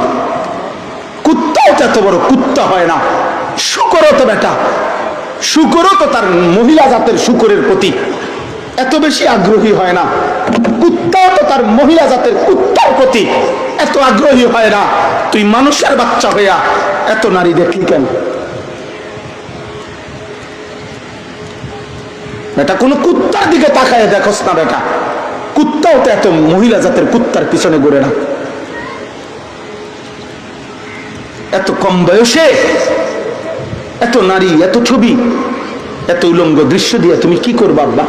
Speaker 1: কুত্তাও এত বড় কুত্তা হয় না, শুকরও তো বেটা, শুকরও তো তার মহিলা জাতের শুকরের প্রতি এত বেশি আগ্রহী হয় না, কুত্তাও তো তার মহিলা জাতের কুত্তার প্রতি এত আগ্রহী হয় না। তুই মানুষের বাচ্চা হইয়া এত নারী দেখলি কেন? বেটা কোন কুত্তার দিকে তাকায় দেখোস না বেটা, কুত্তাও তো এত মহিলা জাতের কুত্তার পিছনে ঘুরে না। এত কম বয়সে এত নারী, এত ছবি, এত উলঙ্গ দৃশ্য দিয়ে তুমি কি করবা আব্বা?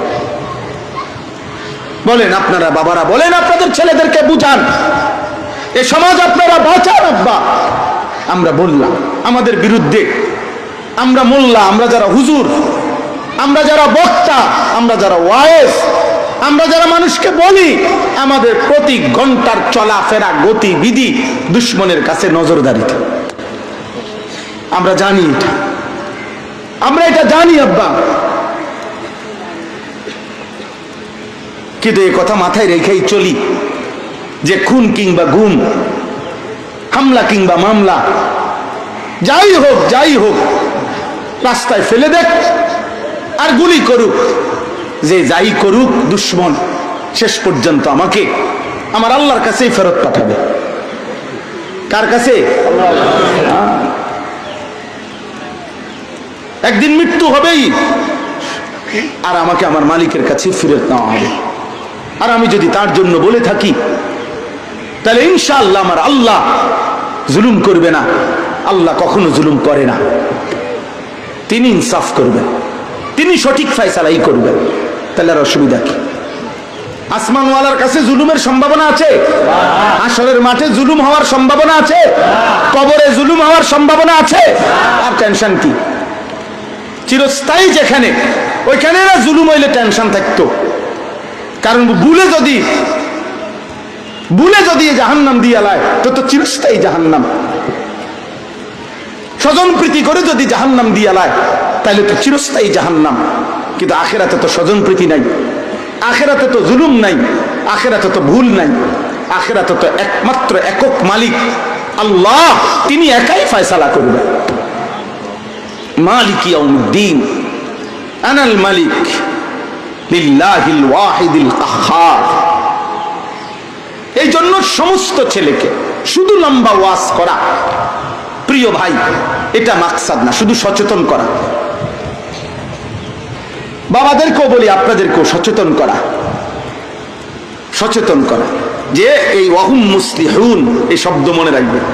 Speaker 1: বলেন আপনারা বাবারা, বলেন আপনাদের ছেলেদেরকে বুঝান, এ সমাজ আপনারা বাঁচান আব্বা। আমরা বললাম আমাদের বিরুদ্ধে, আমরা মোল্লা, আমরা যারা হুজুর, আমরা যারা বক্তা, আমরা যারা ওয়াইজ, আমরা যারা মানুষকে বলি, আমাদের প্রতি ঘন্টার চলাফেরা গতিবিধি দুশ্মনের কাছে নজরদারিতে। আমরা জানি এটা, আমরা এটা জানি আব্বা, কিন্তু এই কথা মাথায় রেখেই চলি যে খুন কিংবা গুম, হামলা কিংবা মামলা, যাই হোক রাস্তায় ফেলে দেখ আর গুলি করুক, যে যাই করুক দুশ্মন শেষ পর্যন্ত আমাকে আমার আল্লাহর কাছেই ফেরত পাঠাবে। কার কাছে? একদিন মৃত্যু হবেই, আর আমাকে আমার মালিকের কাছে ফেরত নেওয়া হবে। আর আমি যদি তার জন্য বলে থাকি তাহলে ইনশাআল্লাহ আমার আল্লাহ জুলুম করবে না। আল্লাহ কখনো জুলুম করে না, তিনি ইনসাফ করবেন, তিনি সঠিক ফয়সালাই করবেন। তাহলে আর অসুবিধা কি? আসমানওয়ালার কাছে জুলুমের সম্ভাবনা আছে? হাসরের মাঠে জুলুম হওয়ার সম্ভাবনা আছে? কবরে জুলুম হওয়ার সম্ভাবনা আছে? আর টেনশন কি? চিরস্থায়ী যেখানে, ওইখানে না জুলুম হইলে টেনশন থাকতো। কারণ ভুলে যদি জাহান্নাম দিয়ে লায় তো চিরস্থায়ী জাহান্নাম। স্বজন প্রীতি করে যদি জাহান্নাম দিয়ে লায় তাহলে তো চিরস্থায়ী জাহান্নাম। কিন্তু আখিরাতে তো স্বজন প্রীতি নাই, আখিরাতে তো জুলুম নাই, আখিরাতে তো ভুল নাই, আখিরাতে তো একমাত্র একক মালিক আল্লাহ, তিনি একাই ফয়সালা করবেন। মালিক ইয়াউমিদ্দিন, আনাল মালিক লিল্লাহিল ওয়াহিদিল কাহ্হার। এই জন্য সমস্ত ছেলেকে শুধু লম্বা ওয়াজ করা, প্রিয় ভাই, এটা মাকসাদ না, শুধু সচেতন করা। বাবাদেরকেও বলি, আপনাদেরকেও সচেতন করা যে এই ওয়াহুম মুসলিহুন, এই শব্দ মনে রাখবেন,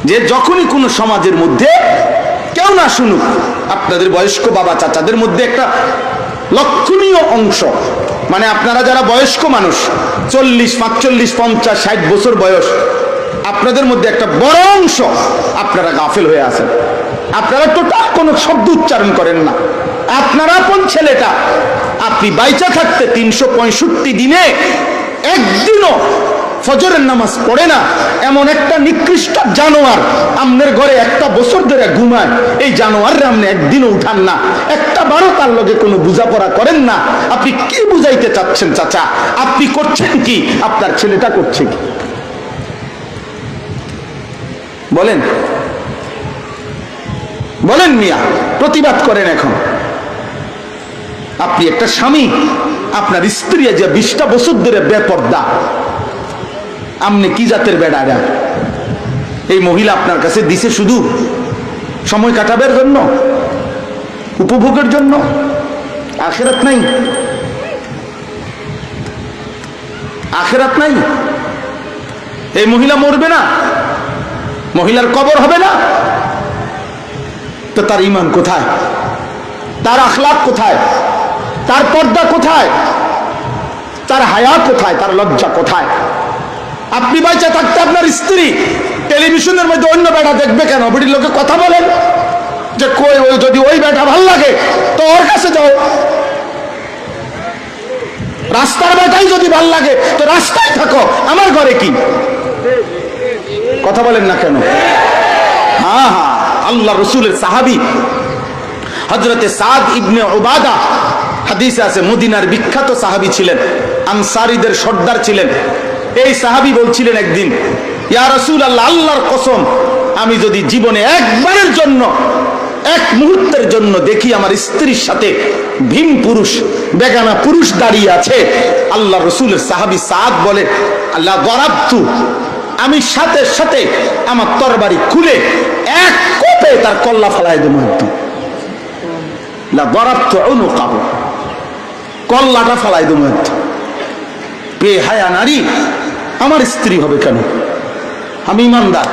Speaker 1: যে যখনই কোনো সমাজের মধ্যে কেউ না শুনুক, আপনাদের বয়স্ক বাবা চাচাদের মধ্যে একটা লক্ষণীয় অংশ মানে আপনারা যারা বয়স্ক মানুষ 40, 45, 50, 60 বছর বয়স, আপনাদের মধ্যে একটা বড় অংশ আপনারা গাফেল হয়ে আছেন। আপনারা টোটাল কোনো শব্দ উচ্চারণ করেন না। আপনার আপন ছেলেটা আপনি বাইচা থাকতে 365 দিনে একদিনও ফজরের নামাজ পড়ে না, এমন একটা নিকৃষ্ট জানোয়ার আপনার ঘরে একটা বছর ধরে ঘুমায়, এই জানোয়াররা আপনি একদিনও উঠান না, একটা বারো তার লগে কোনো বোঝাপড়া করেন না। আপনি কি বুঝাইতে চাচ্ছেন চাচা? আপনি করছেন কি? আপনার ছেলেটা করছে কি? বলেন বলেন মিয়া, প্রতিবাদ করেন। এখন আপনি একটা স্বামী, আপনার স্ত্রী যে 20টা বছর ধরে বেপর্দা, আপনি কি জাতের বেড়া? এই মহিলা আপনার কাছে দিছে শুধু সময় কাটাবার জন্য, উপভোগের জন্য, আখিরাত নাই। আখিরাত নাই। এই মহিলা মরবে না, মহিলার কবর হবে না, তো তার ঈমান কোথায়? তার আখলাক কোথায়? তার পর্দা কোথায়? তার হায়া কোথায়? তার লজ্জা কোথায়? আপনি বাইচা থাকতে আপনার স্ত্রী টেলিভিশনের মধ্যে অন্য বেটা দেখবে কেন? বুড়ির লোকে কথা বলেন যে কই, ওই যদি ওই বেটা ভাল লাগে তো ওর কাছে যাও। রাস্তার বেটাই যদি ভাল লাগে তো রাস্তায় থাকো, আমার ঘরে কি? কথা বলেন না কেন? হ্যাঁ হ্যাঁ, আল্লাহ রসুলের সাহাবী হযরতে সাদ ইবনে উবাদা, হাদিসে আছে মদিনার বিখ্যাত সাহাবী ছিলেন, আনসারীদের সর্দার ছিলেন। এই সাহাবী বলছিলেন একদিন, ইয়া রাসূলুল্লাহ, আল্লাহর কসম, আমি যদি জীবনে একবারের জন্য, এক মুহূর্তের জন্য দেখি আমার স্ত্রীর সাথে ভিন পুরুষ, বেগানা পুরুষ দাঁড়িয়ে আছে, আল্লাহ রসুলের সাহাবী সাদ বলে, আল্লাহ গরাবতু, আমি সাথে সাথে আমার তরবারি খুলে এক কোপে তার কল্লা ফেলায় দেবো। একদম লা গরাবতু উনুকাহু, কল্লাটা ফেলায় দেবো। একদম বেহায়া নারী আমার স্ত্রী হবে কেন? আমি ইমানদার,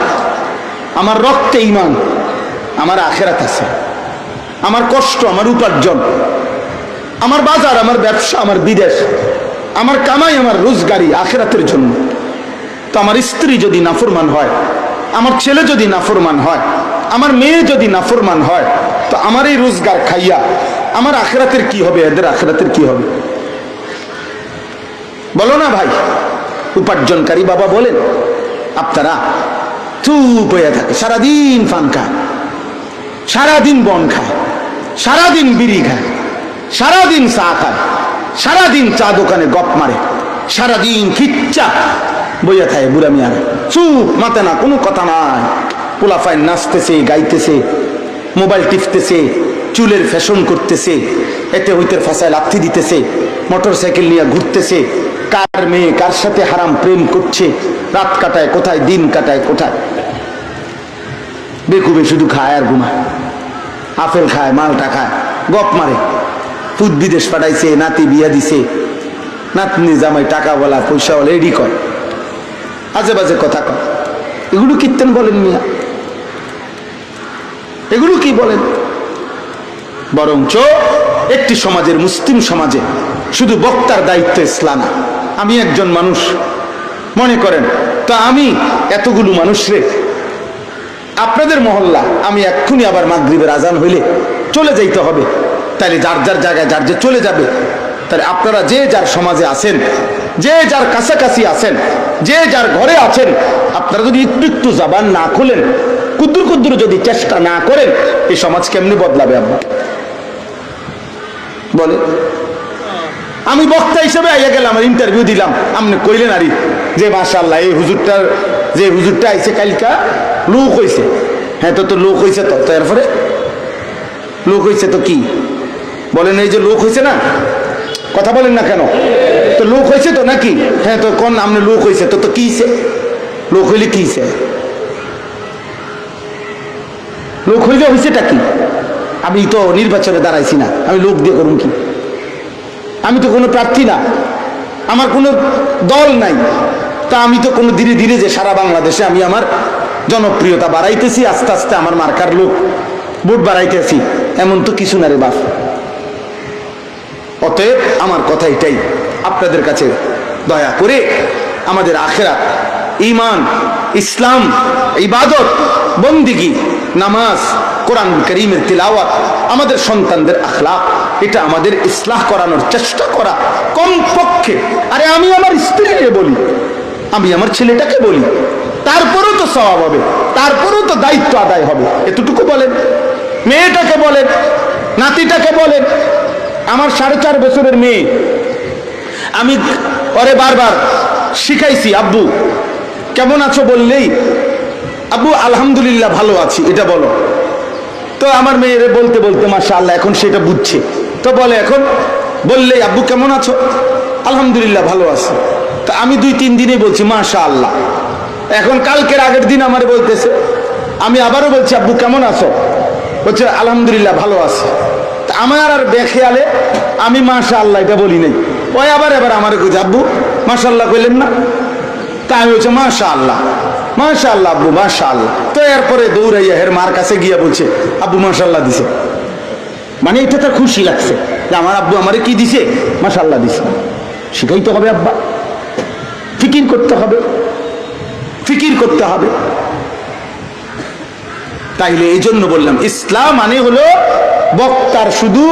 Speaker 1: আমার রক্তে ইমান, আমার আখিরাত আছে, আমার কষ্ট, আমার উপার্জন, আমার বাজার, আমার ব্যবসা, আমার বিদেশ, আমার কামাই, আমার রোজগারি আখিরাতের জন্য। তো আমার স্ত্রী যদি নাফরমান হয়, আমার ছেলে যদি নাফরমান হয়, আমার মেয়ে যদি নাফরমান হয়, তো আমার এই রোজগার খাইয়া আমার আখিরাতের কি হবে? এদের আখিরাতের কি হবে? বলো না ভাই। উপার্জনকারী বাবা বলেন, আপনারা চুপ হয়ে থাকে, সারাদিন পান খায়, সারাদিন বন খায়, সারাদিন বিড়ি খায়, সারাদিন চা খায়, সারাদিন চা দোকানে গপ মারে, সারাদিন খিচ্চা বইয়া থাকে বুড়া মিয়ারা, চুপ, মাতে না, কোনো কথা নাই। পোলাফাই নাচতেছে, গাইতেছে, মোবাইল টিপতেছে, চুলের ফ্যাশন করতেছে, এতে হইতে ফাঁসায় লাথি দিতেছে, মোটর সাইকেল নিয়ে ঘুরতেছে, কার মেয়ে কার সাথে হারাম প্রেম করছে, রাত কাটায় কোথায়, দিন কাটায় কোথায়, বেকুবে শুধু খায় আর ঘুমায়, আপেল খায়, মালটা খায়, গপ মারে, পুত বিদেশ পাঠাইছে, নাতি বিয়া দিছে, নাতনি জামাই টাকা বলা পয়সা বলা, এডি কয়, আজে বাজে কথা কয়। এগুলো কীর্তন বলেন মিয়া? এগুলো কি বলেন? বরঞ্চ একটি সমাজের, মুসলিম সমাজে শুধু বক্তার দায়িত্ব ইসলাম। আমি একজন মানুষ, মনে করেন তা আমি এতগুলো মানুষরে, আপনাদের মহল্লা, আমি এক্ষুনি আবার মাগরিবের আজান হইলে চলে যাইতে হবে, তাইলে যার যার জায়গায় যার যে চলে যাবে। তাহলে আপনারা যে যার সমাজে আছেন, যে যার কাছাকাছি আছেন, যে যার ঘরে আছেন, আপনারা যদি একটু একটু জবান না খোলেন, কুদ্দুর কুদ্দুর যদি চেষ্টা না করেন, এই সমাজ কেমনি বদলাবে? আব্বা বলে, আমি বক্তা হিসেবে আইয়া গেলাম, ইন্টারভিউ দিলাম, আপনি কইলেন আরি যে মাশাআল্লাহ এই হুজুরটার, যে হুজুরটা আইছে কালকা লোক হইছে। হ্যাঁ, তো লোক হইছে, তো এরপরে লোক হইছে তো কি বলেন? এই যে লোক হইছে না, কথা বলেন না কেন? তো লোক হয়েছে তো নাকি? হ্যাঁ, তো কোন আপনি লোক হয়েছে তো, তো কি লোক হইলে কি লোক হইলে হয়েছেটা কি? আমি তো নির্বাচনে দাঁড়াইছি না, আমি লোক দিয়ে করুন কি? আমি তো কোনো প্রার্থী না, আমার কোনো দল নাই, তা আমি তো কোনো ধীরে ধীরে যে সারা বাংলাদেশে আমি আমার জনপ্রিয়তা বাড়াইতেছি, আস্তে আস্তে আমার মার্কার লোক ভোট বাড়াইতেছি, এমন তো কিছু না রে বাপ। অতএব আমার কথা এটাই, আপনাদের কাছে দয়া করে আমাদের আখিরাত, ঈমান, ইসলাম, ইবাদত, বন্দিগি, নামাজ, কোরআন কারীমের তিলাওয়াত, আমাদের সন্তানদের আখলাক, এটা আমাদের ইসলাহ করানোর চেষ্টা করা কমপক্ষে। আরে আমি আমার স্ত্রীকে বলি, আমি আমার ছেলেটাকে বলি, তারপরেও তো সওয়াব হবে, তারপরেও তো দায়িত্ব আদায় হবে, এতটুকু বলেন। মেয়েটাকে বলেন, নাতিটাকে বলেন। আমার 4.5 বছরের মেয়ে, আমি ওরে বারবার শিখাইছি, আব্বু কেমন আছো বললেই আব্বু আলহামদুলিল্লাহ ভালো আছি এটা বলো। তো আমার মেয়েরে বলতে বলতে মাশাআল্লাহ এখন সেটা বুঝছে, তো বলে এখন বললেই আব্বু কেমন আছো, আলহামদুলিল্লাহ ভালো আছি। তো আমি 2-3 দিনেই বলছি মাশাআল্লাহ। এখন কালকের আগের দিন আমারে বলতেছে, আমি আবারও বলছি আব্বু কেমন আছো, বলছে আলহামদুলিল্লাহ ভালো আছে। আমার আর বেখেয়ালে আমি মাশাআল্লাহ এটা বলি নাই, ওই আবার আমার কইছে আব্বু মাশাআল্লাহ কইলেন না, তাই হচ্ছে মাশাআল্লাহ মাশাআল্লাহ আব্বু মাশাআল্লাহ। তো এরপরে দৌড়াইয়া হের মার কাছে গিয়া বলছে আব্বু মাশাআল্লাহ দিছে, মানে এটা তার খুশি লাগছে যে আমার আব্বু আমারে কি দিছে, মাশাআল্লাহ দিছে। শিখাইতে হবে আব্বা, ফিকির করতে হবে, ফিকির করতে হবে। তাইলে এই জন্য বললাম ইসলাম মানে হলো বক্তার শুধু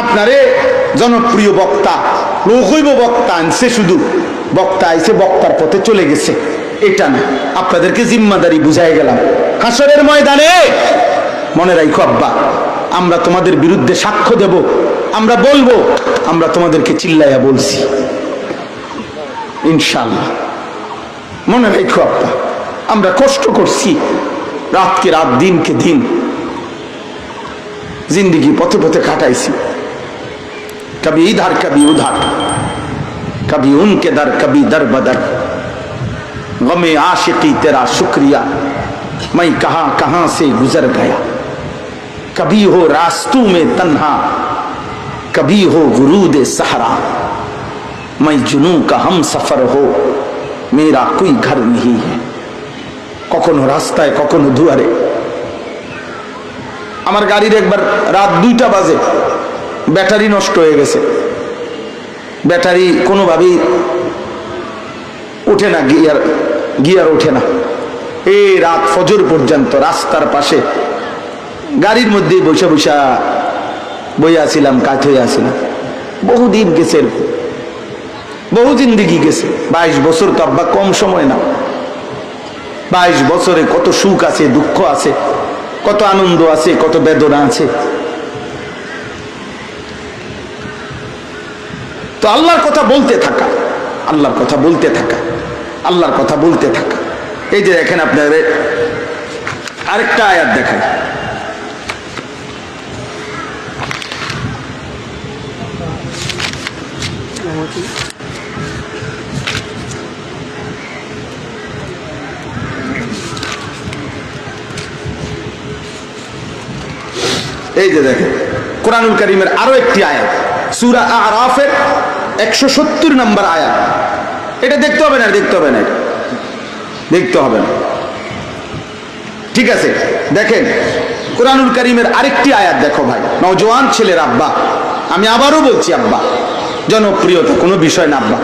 Speaker 1: আপনারে জনপ্রিয় বক্তা, লোকইব বক্তা আনছে, শুধু বক্তা আইছে বক্তার পথে চলে গেছে, এটা না। আপনাদেরকে জিম্মাদারি বুঝাই গেলাম। হাসরের ময়দানে মনে রাখো আব্বা, আমরা তোমাদের বিরুদ্ধে সাক্ষ্য দেব, আমরা বলবো আমরা তোমাদেরকে চিল্লাইয়া বলছি, ইনশাআল্লাহ। মনে রাখো আব্বা, আমরা কষ্ট করছি, রাতকে রাত দিনকে দিন, जिंदगी पथे पथे काटाइसी, कभी इधर कभी उधर, कभी उनके दर कभी दर बदर, गमे आशिकी तेरा शुक्रिया मैं कहां कहां से गुजर गया, कभी हो रास्तों में तन्हा कभी हो गुरूद सहरा, मैं जुनू का हम सफर हो मेरा कोई घर नहीं है। कखनो रास्ताय कखनो दुआरे। আমার গাড়ির একবার রাত 2টা বাজে ব্যাটারি নষ্ট হয়ে গেছে, ব্যাটারি কোনোভাবেই ওঠে না, গিয়ার ওঠে না। এই রাত ফজর পর্যন্ত রাস্তার পাশে গাড়ির মধ্যে বসে বসে বইয়াছিলাম, কাজ হয়ে আসছিলাম। বহুদিন গেছে, বহু জিন্দিগি গেছে। 22 বছর তো আব্বা কম সময় না। 22 বছরে কত সুখ আছে, দুঃখ আছে, কত আনন্দ আছে, কত বেদনা আছে। তো আল্লাহর কথা বলতে থাকা, আল্লাহর কথা বলতে থাকা, আল্লাহর কথা বলতে থাকা। এই যে দেখেন আপনাদের আরেকটা আয়াত দেখায়, এই যে দেখেন কোরআনুল কারীমের আরো একটি আয়াত, সূরা আরাফের 170 নম্বর আয়াত। এটা দেখতে হবে না, দেখতে হবে না, দেখতে হবে না, ঠিক আছে। দেখেন কোরআনুল কারীমের আরেকটি আয়াত দেখো ভাই, নওজোয়ান ছেলের আব্বা, আমি আবারও বলছি আব্বা, জনপ্রিয়তা কোনো বিষয় না আব্বা।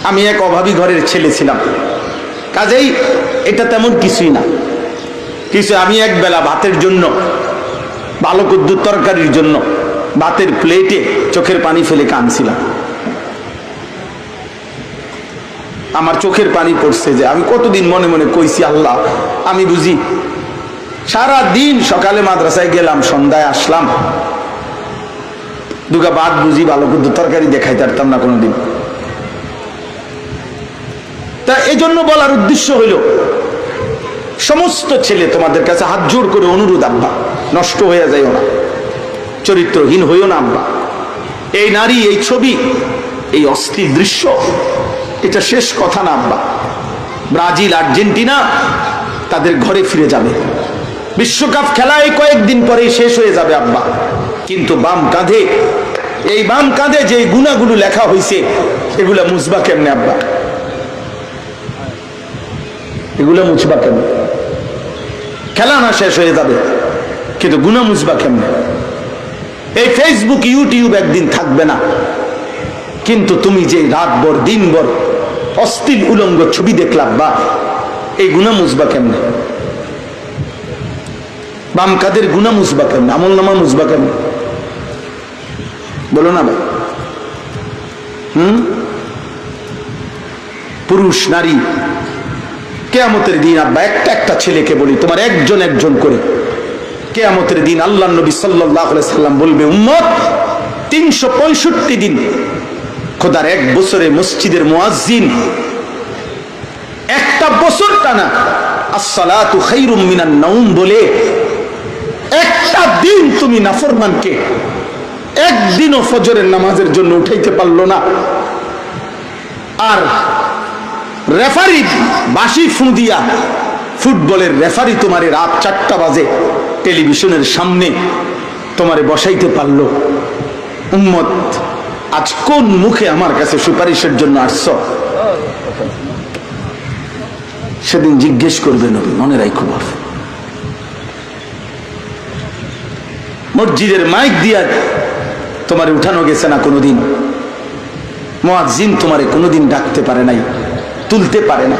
Speaker 1: আমি এক অভাবী ঘরের ছেলে ছিলাম, কাজেই এটা তেমন কিছুই না কিছু। আমি এক বেলা ভাতের জন্য, ভালো কদ্দুর তরকারির জন্য ভাতের প্লেটে চোখের পানি ফেলে কাঁদছিলাম। আমার চোখের পানি পড়ছে যে আমি কতদিন মনে মনে কইছি আল্লাহ, আমি বুঝি সারা দিন সকালে মাদ্রাসায় গেলাম, সন্ধ্যায় আসলাম, দুগা ভাত বুঝি ভালো কদ্দুর তরকারি দেখাই পারতাম না কোনোদিন। তা এই জন্য বলার উদ্দেশ্য হইল, সমস্ত ছেলে তোমাদের কাছে হাত জোর করে অনুরোধ আব্বা, নষ্ট হয়ে যাইও না, চরিত্রহীন হইও না আব্বা। এই নারী, এই ছবি, এই অস্থির দৃশ্য, এটা শেষ কথা না আব্বা। ব্রাজিল, আর্জেন্টিনা তাদের ঘরে ফিরে যাবে, বিশ্বকাপ খেলা এই কয়েকদিন পরেই শেষ হয়ে যাবে আব্বা। কিন্তু বাম কাঁধে, এই বাম কাঁধে যে গুনাহগুলো লেখা হয়েছে এগুলা মুছবা কেমনে আব্বা? এগুলো মুছবা কেমনে? খেলা না শেষ হয়ে যাবে, কিন্তু গুনাহ মুছবা কেমনে? এই ফেসবুক, ইউটিউব একদিন থাকবে না, কিন্তু তুমি যে রাতভর দিনভর অশ্লীল উলঙ্গ ছবি দেখলাম, বা এই গুনাহ মুছবা কেমনে? বাম কাদের গুনাহ মুছবা কেমনে? আমল নামা মুছবা কেমনে? বলো না ভাই। পুরুষ নারী কিয়ামতের দিন আব্বা একটা একটা ছেলেকে বলি, তোমার একজন একজন করে কিয়ামতের দিন আল্লাহর নবী সাল্লাল্লাহু আলাইহি সাল্লাম বলবে, উম্মত 365 দিন খোদার এক বছরে মসজিদের মুয়াজ্জিন একটা বছর টানা আসসালাতু খায়রুম মিনান নাওম বলে একটা দিন তুমি নাফরমানকে একদিনও ফজরের নামাজের জন্য উঠাইতে পারলো না, আর রেফারি বাঁশি ফুঁদিয়া ফুটবলের রেফারি তোমারে রাত 4টা বাজে টেলিভিশনের সামনে তোমারে বসাইতে পারলো, উম্মত আজ কোন মুখে আমার কাছে সুপারিশের জন্য আসছ? সেদিন জিজ্ঞেস করবে নবী, মনে রাখো বাপ। মসজিদের মাইক দিয়া তোমারে উঠানো গেছে না কোনোদিন? মুয়াজ্জিন তোমারে কোনোদিন ডাকতে পারে নাই, তুলতে পারে না,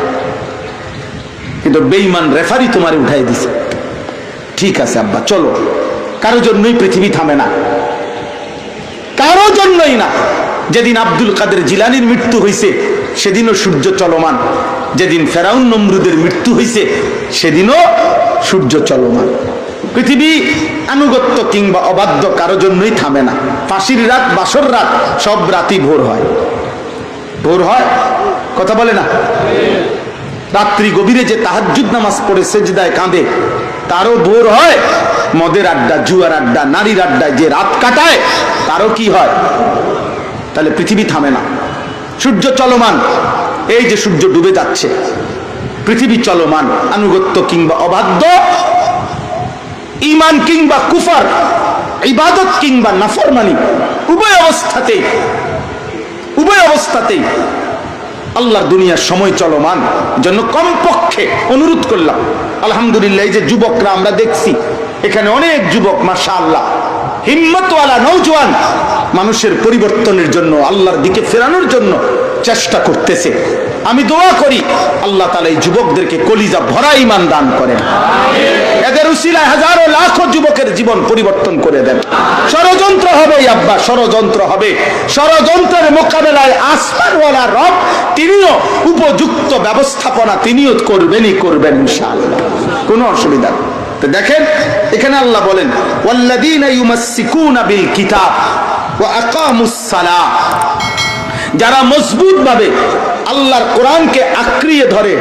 Speaker 1: কিন্তু বেঈমান রেফারি তোমারে উঠাই দিছে। ঠিক আছে আব্বা, চলো, কারো জন্যই পৃথিবী থামে না, কারো জন্যই না। যেদিন আব্দুল কাদের জিলানীর মৃত্যু হয়েছে সেদিনও সূর্য চলমান, যেদিন ফেরাউন নমরুদের মৃত্যু হয়েছে সেদিনও সূর্য চলমান। পৃথিবী আনুগত্য কিংবা অবাধ্য কারো জন্যই থামে না। ফাঁসির রাত, বাসর রাত, সব রাতই ভোর হয়। ভোর হয়, কথা বলে না? রাত্রি গভীরে যে তাহাজ্জুদ নামাজ পড়ে সেজদায় কাঁদে তারও ভোর হয়। মদের আড্ডা, জুয়ার আড্ডা, নারীর আড্ডায় যে রাত কাটায় তারও কি হয়? তাহলে পৃথিবী থামে না, সূর্য চলমান। এই যে সূর্য ডুবে যাচ্ছে, পৃথিবী চলমান। আনুগত্য কিংবা অবাধ্য, ঈমান কিংবা কুফর, ইবাদত কিংবা নাফরমানি, উভয় অবস্থাতেই আল্লাহর দুনিয়ার সময় চলমান। জন্য কমপক্ষে অনুরোধ করলাম, আলহামদুলিল্লাহ এই যে যুবকরা আমরা দেখছি এখানে, অনেক যুবক মাশাআল্লাহ হিম্মতওয়ালা নওজোয়ান, মানুষের পরিবর্তনের জন্য, আল্লাহর দিকে ফেরানোর জন্য চেষ্টা করতেছে। আমি দোয়া করি আল্লাহ তাআলা এই যুবকদেরকে কলিজা ভরা ঈমান দান করেন, এদের উসিলায় হাজারো লাখো যুবকের জীবন পরিবর্তন করে দেন। ষড়যন্ত্র হবে আব্বা, ষড়যন্ত্র হবে। ষড়যন্ত্রের মোকাবেলায় আসমানওয়ালা রব তিনিও উপযুক্ত ব্যবস্থাপনা তিনিও করবেন ইনশাআল্লাহ, কোনো অসুবিধা নেই। তো দেখেন এখানে আল্লাহ বলেন, ওয়াল্লাযীনা ইউমাসসিকুনা বিল কিতাব ওয়া আকামুস সালাহ, যারা মজবুত ভাবে আল্লাহর কোরআনকে আঁকড়িয়ে ধরে,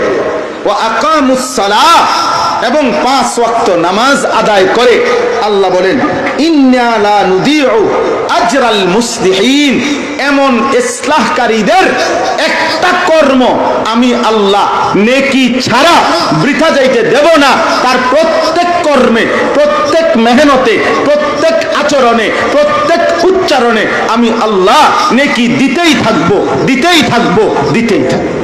Speaker 1: ওয়া আকামুস সালাহ, এবং 5 ওয়াক্ত নামাজ আদায় করে, আল্লাহ বলেন ইন্না লা নুদিউ আজরাল মুসলিহিন, এমন ইসলাহকারীদের একটা কর্ম আমি আল্লাহ নেকি ছাড়া বৃথা যাইতে দেব না। তার প্রত্যেক কর্মে, প্রত্যেক মেহনতে, প্রত্যেক আচরণে, প্রত্যেক উচ্চারণে আমি আল্লাহ নেকি দিতেই থাকবো, দিতেই থাকবো, দিতেই থাকবো।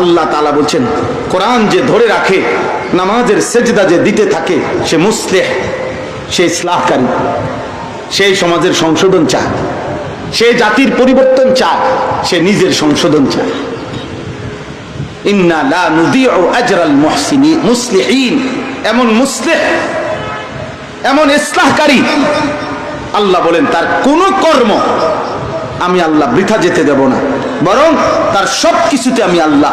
Speaker 1: আল্লাহ তাআলা বলছেন, কোরআন যে ধরে রাখে, নামাজের সেজদা যে দিতে থাকে, সে মুসলিহ, সে ইসলাহকারী, সেই সমাজের সংশোধন চায়, সে জাতির পরিবর্তন চায়, সে নিজের সংশোধন চায়। ইন্না লা নুদিউ আজরাল মুসলিহিন, এমন মুসলিহ, এমন ইসলাহকারী, আল্লাহ বলেন তার কোন কর্ম আমি আল্লাহ বৃথা যেতে দেব না, বরং তার সব কিছুতে আমি আল্লাহ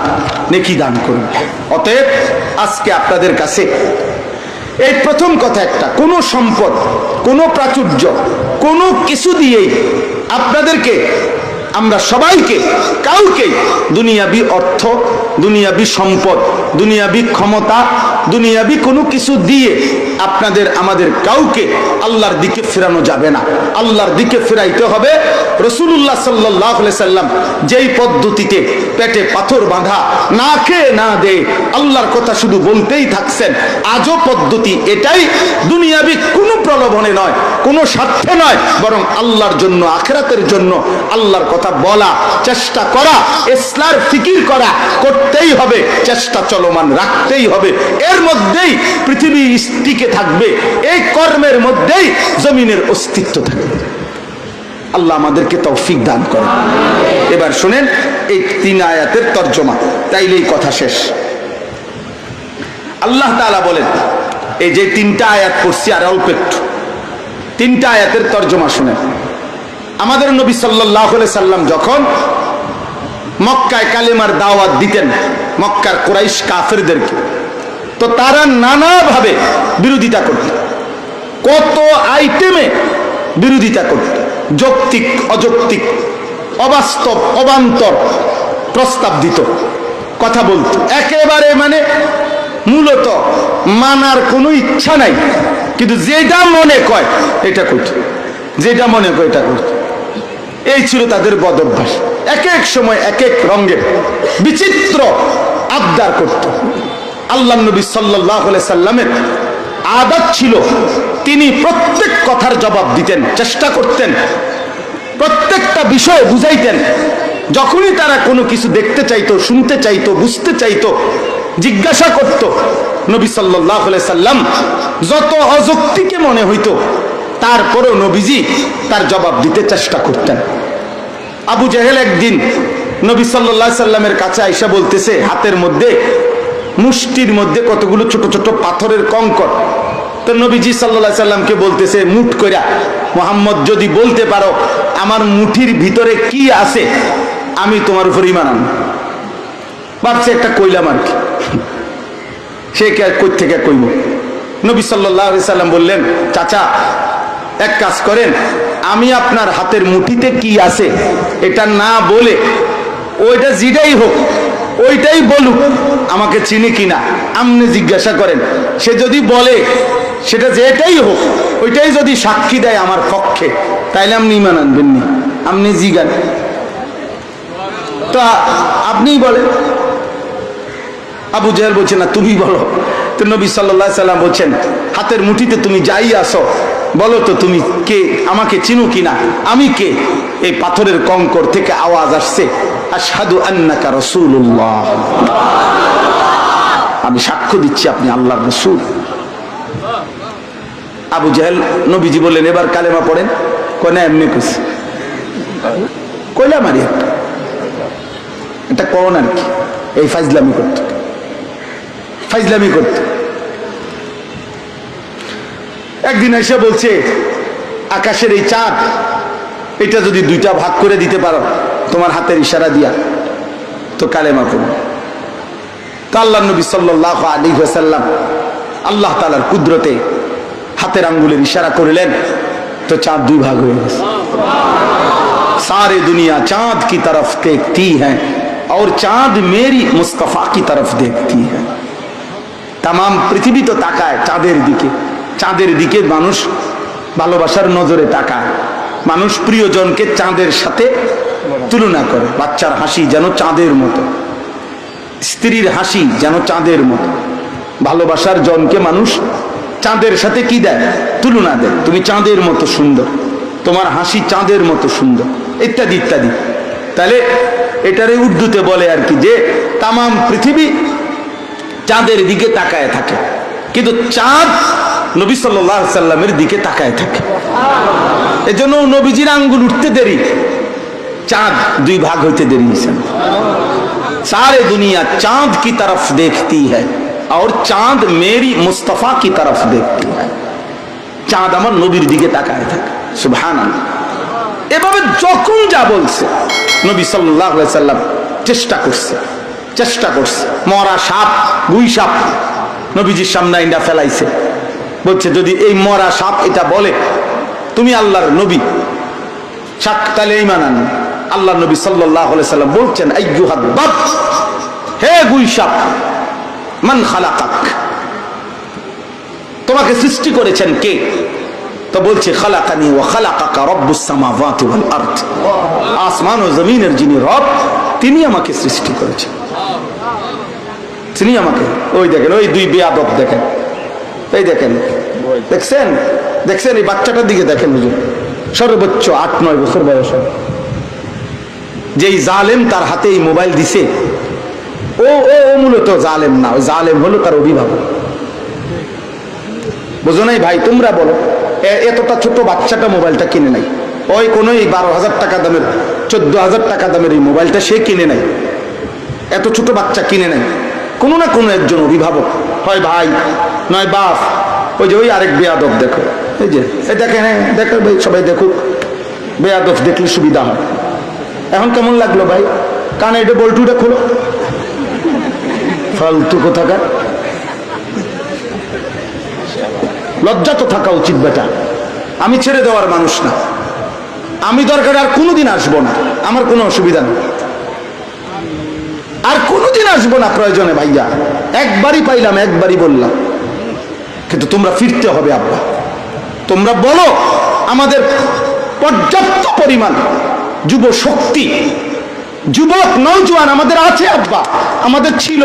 Speaker 1: নেকি দান করব। অতএব আজকে আপনাদের কাছে এই প্রথম কথা একটা, কোনো সম্পদ, কোনো প্রাচুর্য, কোনো কিছু দিয়েই আপনাদেরকে, আমরা সবাইকে, কাউকে দুনিয়াবি অর্থ, দুনিয়াবি সম্পদ, দুনিয়াবি ক্ষমতা, দুনিয়াবি কোনো কিছু দিয়ে আপনাদের আমাদের কাউকে আল্লাহর দিকে ফেরানো যাবে না। আল্লাহর দিকে ফেরাইতে হবে রাসূলুল্লাহ সাল্লাল্লাহু আলাইহি সাল্লাম যেই পদ্ধতিতে পেটে পাথর বাঁধা, না খেয়ে না দে আল্লাহর কথা শুধু বলতেই থাকছেন, আজও পদ্ধতি এটাই। দুনিয়াবি কোনো প্রলোভনে নয়, কোনো স্বার্থে নয়, বরং আল্লাহর জন্য, আখিরাতের জন্য আল্লাহর কথা বলা, চেষ্টা করা, ইসলার ফিকির করা, করতেই হবে, চেষ্টা চলমান রাখতেই হবে। এর মধ্যেই পৃথিবী টিকে থাকবে, এই কর্মের মধ্যেই জমিনের অস্তিত্ব থাকবে। আল্লাহ আমাদেরকে তৌফিক দান করে। এবার শুনেন এই 3 আয়াতের তর্জমা, তাইলেই কথা শেষ। আল্লাহ তাআলা বলেন, এই যে 3টা আয়াত পড়ছি আর অল্প একটু, 3টা আয়াতের তর্জমা শুনেন। আমাদের নবী সাল্লাল্লাহু আলাইহি সাল্লাম যখন মক্কায় কালেমার দাওয়াত দিতেন মক্কার কুরাইশ কাফেরদেরকে, তো তারা নানাভাবে বিরোধিতা করত, কত আইটেমে বিরোধিতা করত, যৌক্তিক অযৌক্তিক, অবাস্তব অবান্তর প্রস্তাব দিত, কথা বলতো, একেবারে মানে মূলত মানার কোনো ইচ্ছা নাই, কিন্তু যেটা মনে কয় এটা করত, যেটা মনে কয় এটা করত। এই ছিল তাদের বদ অভ্যাস। এক এক সময় এক এক রঙের বিচিত্র আবদার করত। আল্লাহ নবী সাল্লাল্লাহু আলাইহি সাল্লামের আদত ছিল তিনি প্রত্যেক কথার জবাব দিতেন, চেষ্টা করতেন, প্রত্যেকটা বিষয় বুঝাইতেন। যখনই তারা কোনো কিছু দেখতে চাইতো, শুনতে চাইতো, বুঝতে চাইতো, জিজ্ঞাসা করত, নবী সাল্লাল্লাহু আলাইহি সাল্লাম যত অযৌক্তিকে মনে হইতো তারপরেও নবীজি তার জবাব দিতে চেষ্টা করতেন। আবু জেহেল একদিন নবী সাল্লাল্লাহু আলাইহি সাল্লামের কাছে আইসা বলতেছে, হাতের মধ্যে মুষ্টির মধ্যে কতগুলো ছোট ছোট পাথরের কঙ্কর। তো নবীজি সাল্লাল্লাহু আলাইহি সাল্লামকে বলতেছে মুঠ কইরা, মুহাম্মদ যদি বলতে পারো আমার মুঠির ভিতরে কি আছে আমি তোমার উপর ঈমান আনবো। ভাবছে একটা কইলাম আর কি, সে কই থেকে কইব। নবী সাল্লাল্লাহু আলাইহি সাল্লাম বললেন, চাচা এক কাজ করেন, আমি আপনার হাতের মুঠিতে কি আছে এটা না বলে ওইটা যেটাই হোক ওইটাই বলুক, আমাকে চিনি কিনা আপনি জিজ্ঞাসা করেন। সে যদি বলে সেটা যেটাই হোক ওইটাই যদি সাক্ষী দেয় আমার পক্ষে, তাইলে আপনি ঈমান আনবেন নি, আপনি জিজ্ঞান তো আপনিই বলেন। আবু জেহেল বলছে না তুমি বলো। তো নবী সাল্লাল্লাহু আলাইহি সাল্লাম বলছেন, হাতের মুঠিতে তুমি যাই আসো বলো তো তুমি কে, আমাকে চিনো কিনা, আমি কে। এই পাথরের কঙ্কর থেকে আওয়াজ আসছে, আশহাদু আন্নাকা রাসূলুল্লাহ, আমি সাক্ষ্য দিচ্ছি আপনি আল্লাহর রাসূল। আবু জেহেল, নবীজি বললেন এবার কালেমা পড়েন। কয় না এমনি কইছি, কইলাম আর এটা কোন আর কি, এই ফাজলামি করত, ফাজলামি করত। একদিন এসে বলছে, আকাশের এই চাঁদ এটা যদি 2টা ভাগ করে দিতে পারো তোমার হাতের ইশারা দিয়া তো কালেমা পড়ো। তো আল্লাহ নবী সাল্লাল্লাহু আলাইহি ওয়াসাল্লাম আল্লাহ তাআলার কুদরতে হাতের আঙ্গুলের ইশারা করলেন, তো চাঁদ 2 ভাগ হয়ে গেছে। सारे दुनिया चांद की तरफ देखती है और चांद मेरी मुस्तफा की तरफ देखती है। तमाम পৃথিবী তো তাকায় চাঁদের দিকে, চাঁদের দিকে মানুষ ভালোবাসার নজরে তাকায়, মানুষ প্রিয়জনকে চাঁদের সাথে তুলনা করে। বাচ্চার হাসি যেন চাঁদের মতো, স্ত্রীর হাসি যেন চাঁদের মতো, ভালোবাসার জনকে মানুষ চাঁদের সাথে কি দেয়, তুলনা দেয়। তুমি চাঁদের মতো সুন্দর, তোমার হাসি চাঁদের মতো সুন্দর, ইত্যাদি ইত্যাদি। তাহলে এটারে উর্দুতে বলে আর কি যে তামাম পৃথিবী চাঁদের দিকে তাকায় থাকে, কিন্তু চাঁদ নবী সাল্লাল্লাহু আলাইহি সাল্লামের দিকে তাকায় থাকে। এজন্য নবীজির আঙ্গুল উঠতে দেরি, চাঁদ 2 ভাগ হইতে দেরি হয়েছে। सारे दुनिया चांद की तरफ देखती है और चांद मेरी मुस्तफा की तरफ देखती है। চাঁদ আমার নবীর দিকে তাকায় থাকে। সুবহানাল্লাহ। এভাবে যখন যা বলছে নবী সাল্লাল্লাহু আলাইহি সাল্লাম চেষ্টা করছে। মরা সাপ, গুই সাপ নবীজির সামনে আইনা ফেলাইছে, বলছে যদি এই মরা সাপ এটা বলে তুমি আল্লাহর নবী, তাহলে ঈমান আনবে। আল্লাহ নবী সাল্লাল্লাহু আলাইহি সাল্লাম বলছেন, আইয়ুহাদ বাত, হে গুই সাপ, মান খালাকাক, তোমাকে সৃষ্টি করেছেন কে? তো বলছে খালাকানি ওয়া খালাকাকা রব্বুস সামাওয়াতি ওয়াল আরদ, আসমান ও জমিনের যিনি রব তিনি আমাকে সৃষ্টি করেছেন, তিনি আমাকে। ওই দেখেন ওই 2 বেয়াদব দেখেন, এই দেখেন, দেখছেন এই বাচ্চাটার দিকে দেখেন, বুঝুন সর্বোচ্চ 8-9 বছর বয়স, যেই জালেম তার হাতে এই মোবাইল দিছে ও মূলত জালেম না, ওই জালেম হলো তার অভিভাবক। বুঝো নাই ভাই? তোমরা বলো, এতটা ছোট বাচ্চাটা মোবাইলটা কিনে নাই, ওই কোন 12,000 টাকা দামের 14,000 টাকা দামের এই মোবাইলটা সে কিনে নাই, এত ছোট বাচ্চা কিনে নাই, কোনো না কোনো একজন অভিভাবক, হয় ভাই নয় বাপ, ওই যে ওই আরেক বেয়াদব দেখো, এই যে এই দেখেন, দেখো ভাই, সবাই দেখুক, বেয়াদব দেখলে সুবিধা হয়। এখন কেমন লাগলো ভাই? কানে এটা বল্টুটা খোলো, ফালতু কোথাকার। লজ্জা তো থাকা উচিত বেটা। আমি ছেড়ে দেওয়ার মানুষ না, আমি দরকার আর কোনোদিন আসবো না, আমার কোনো অসুবিধা নেই, আর কোনোদিন আসবো না প্রয়োজনে ভাইয়া। একবারই পাইলাম, একবারই বললাম, কিন্তু তোমরা ফিরতে হবে আব্বা। তোমরা বলো আমাদের পর্যাপ্ত পরিমাণ যুব শক্তি, যুবক নওজোয়ান আমাদের আছে আব্বা, আমাদের ছিল,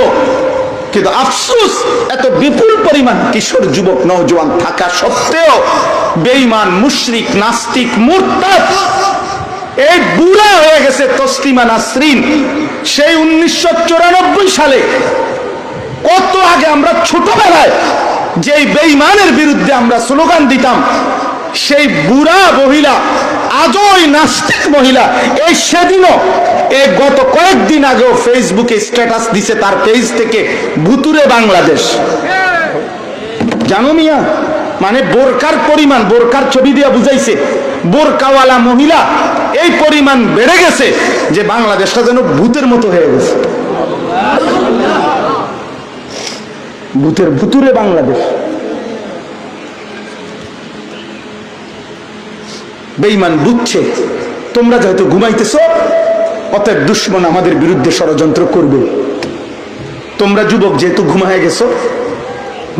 Speaker 1: কিন্তু আফসোস এত বিপুল পরিমাণ কিশোর যুবক নওজোয়ান থাকা সত্ত্বেও বেঈমান, মুশরিক, নাস্তিক, মুরতাদ এই বুড়া হয়ে গেছে তসলিমা নাসরিন। সেই 1994 সালে, কত আগে আমরা ছোটবেলায় যেই বেঈমানের বিরুদ্ধে আমরা স্লোগান দিতাম, সেই বুড়া মহিলা আজও ওই নাস্তিক মহিলা, এই সেদিনও, এই গত কয়েকদিন আগেও ফেসবুকে স্ট্যাটাস দিছে তার পেজ থেকে, ভুতুরে বাংলাদেশ। জানো মিয়া, মানে বোরকার পরিমাণ, বোরকার ছবি দিয়ে বুঝাইছে, বোরকাওয়ালা মহিলা এই পরিমাণ বেড়ে গেছে যে বাংলাদেশটা যেন ভূতের মতো হয়ে গেছে। ভূতের ভুতুরে বাংলাদেশ। বেঈমান বুঝছে তোমরা যেহেতু ঘুমাইতেছো, অতএব দুশমন আমাদের বিরুদ্ধে ষড়যন্ত্র করবে। তোমরা যুবক যেহেতু ঘুমায় গেছো,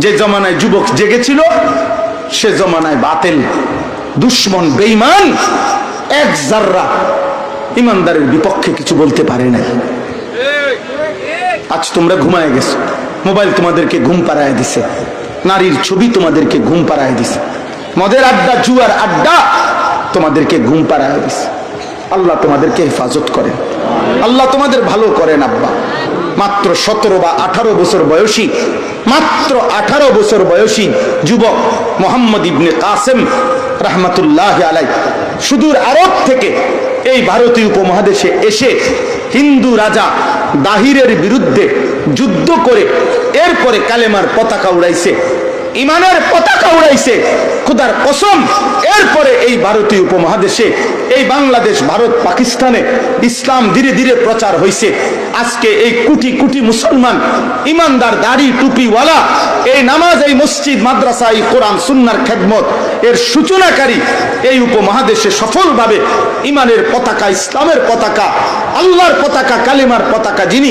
Speaker 1: যে জমানায় যুবক জেগেছিল সে জমানায় বাতিল, দুশমন, বেঈমান এক জাররা ইমানদারের বিপক্ষে কিছু বলতে পারে না। আজ তোমরা ঘুমায় গেছো, মোবাইল তোমাদেরকে ঘুম পাড়ায় দিছে, নারীর ছবি তোমাদেরকে ঘুম পাড়ায় দিছে, মদের আড্ডা, জুয়ার আড্ডা তোমাদেরকে ঘুম পাড়ায় দিছে। আল্লাহ তোমাদেরকে হেফাজত করেন, আল্লাহ তোমাদের ভালো করেন আব্বা। মাত্র 17 বা 18 বছর বয়সী, মাত্র 18 বছর বয়সী যুবক মোহাম্মদ ইবনে কাসেম রাহমাতুল্লাহ আলাইহি সুদূর আরব থেকে এই ভারতীয় উপমহাদেশে এসে হিন্দু রাজা দাহিরের বিরুদ্ধে যুদ্ধ করে এরপরে কালেমার পতাকা উড়াইছে, ইমানের পতাকা উড়াইছে, খোদার কসম। এরপরে এই ভারতীয় উপমহাদেশে, এই বাংলাদেশ, ভারত, পাকিস্তানে ইসলাম ধীরে ধীরে প্রচার হয়েছে। আজকে এই কোটি কোটি মুসলমান ইমানদার, দাড়ি টুপিওয়ালা, এই নামাজ, এই মসজিদ, মাদ্রাসা, এই কোরআন সুন্নাহর খেদমত এর সূচনাকারী এই উপমহাদেশে সফলভাবে ইমানের পতাকা, ইসলামের পতাকা, আল্লাহর পতাকা, কালিমার পতাকা যিনি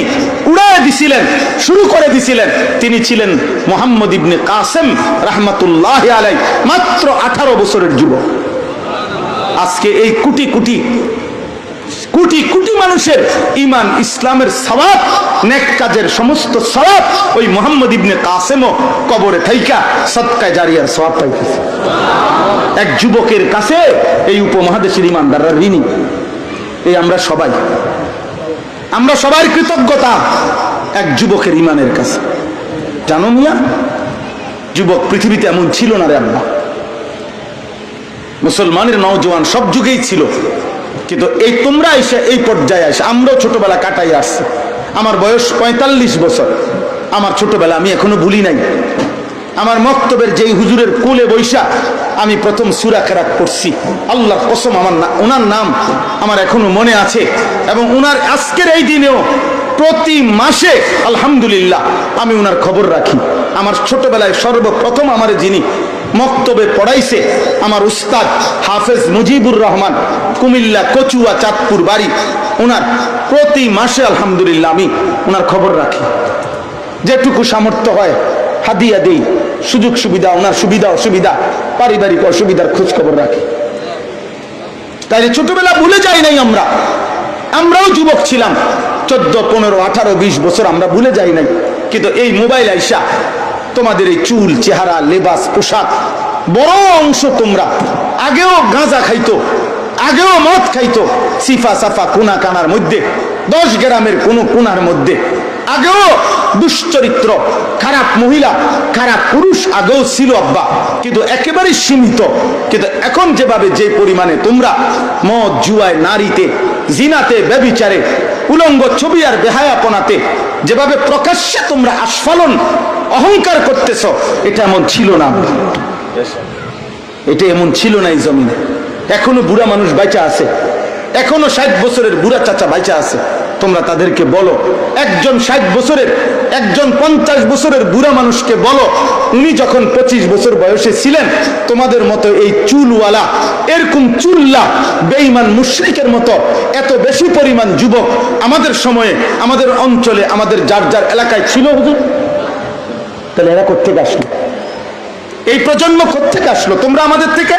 Speaker 1: উড়ায় দিছিলেন, শুরু করে দিছিলেন, তিনি ছিলেন মোহাম্মদ ইবনে কাসেম রাহমাতুল্লাহ আলাইহি, মাত্র 18 বছরের যুবক। আজকে এই কোটি কোটি কোটি কোটি মানুষের ইমান, ইসলামের সওয়াব, নেক কাজের সমস্ত সওয়াব ওই মোহাম্মদ ইবনে কাসেমও কবরে থাইকা সদকায়ে জারিয়ার সওয়াব পাইতেছে। এক যুবকের কাছে এই উপমহাদেশের ইমানদাররা ঋণী। এই আমরা সবাই কৃতজ্ঞতা এক যুবকের ইমানের কাছে। জানো মিয়া, যুবক পৃথিবীতে এমন ছিল না রে আব্বা। মুসলমানের নওজোয়ান সব যুগেই ছিল, কিন্তু এই তোমরা এসে এই পর্যায়ে আসে, আমরাও ছোটবেলা কাটাই আসছি। আমার বয়স 45 বছর, আমার ছোটবেলা আমি এখনো ভুলি নাই। আমার মক্তবের যেই হুজুরের কোলে বৈশা আমি প্রথম সূরা কেরাত পড়ছি, আল্লাহর কসম ওনার নাম আমার এখনো মনে আছে। এবং ওনার আজকের এই দিনেও প্রতি মাসে আলহামদুলিল্লাহ আমি ওনার খবর রাখি। আমার ছোটবেলায় সর্বপ্রথম আমার যিনি মক্তবে পড়াইছে আমার উস্তাদ হাফেজ মুজিবুর রহমান, কুমিল্লা কচুয়া চাঁদপুর বাড়ি, ওনার প্রতি মাসে আলহামদুলিল্লাহ আমি ওনার খবর রাখি। যেটুকু সামর্থ্য হয় হাদিয়া দেই, সুযোগ সুবিধা, ওনার সুবিধা অসুবিধা, পারিবারিক অসুবিধার খোঁজ খবর রাখি। তাই ছোটবেলা ভুলে যাই নাই আমরাও যুবক ছিলাম, 14, 15, 18, 20 বছর আমরা ভুলে যাই নাই। কিন্তু এই মোবাইল আইসা তোমাদের এই চুল, চেহারা, লেবাস, পোশাক, বড় অংশ তোমরা আগেও গাঁজা খাইতো, আগেও মদ খাইতো, সিফা সাফা কোনা কানার মধ্যে, 10 গ্রামের কোনো কোনার মধ্যে আগেও দুশ্চরিত্র, খারাপ মহিলা, খারাপ পুরুষ আগেও ছিল আব্বা, কিন্তু একেবারে সীমিত। কিন্তু এখন যেভাবে যে পরিমাণে তোমরা মদ, জুয়ায়, নারীতে, জিনাতে, ব্যভিচারে, উলঙ্গ ছবি আর বেহায়াপনাতে যেভাবে প্রকাশ্যে তোমরা আস্ফালন অহংকার করতেছ, এটা এমন ছিল না, এটা এমন ছিল না এই জমিনে। এখনো বুড়া মানুষ বাইচা আছে, এখনো 60 বছরের বুড়া চাচা বাইচা আছে। তোমরা তাদেরকে বলো, একজন 60 বছরের, একজন 50 বছরের বুড়া মানুষকে বলো, উনি যখন 25 বছর বয়সে ছিলেন, তোমাদের মতো এই চুলওয়ালা, এরকম চুল্লা বেঈমান মুশরিকের মতো এত বেশি পরিমাণ যুবক আমাদের সময়ে, আমাদের অঞ্চলে, আমাদের যার যার এলাকায় ছিল হুজুর? তাহলে এরা কোত্থেকে আসলো? এই প্রজন্ম কোত্থেকে আসলো? তোমরা আমাদের থেকে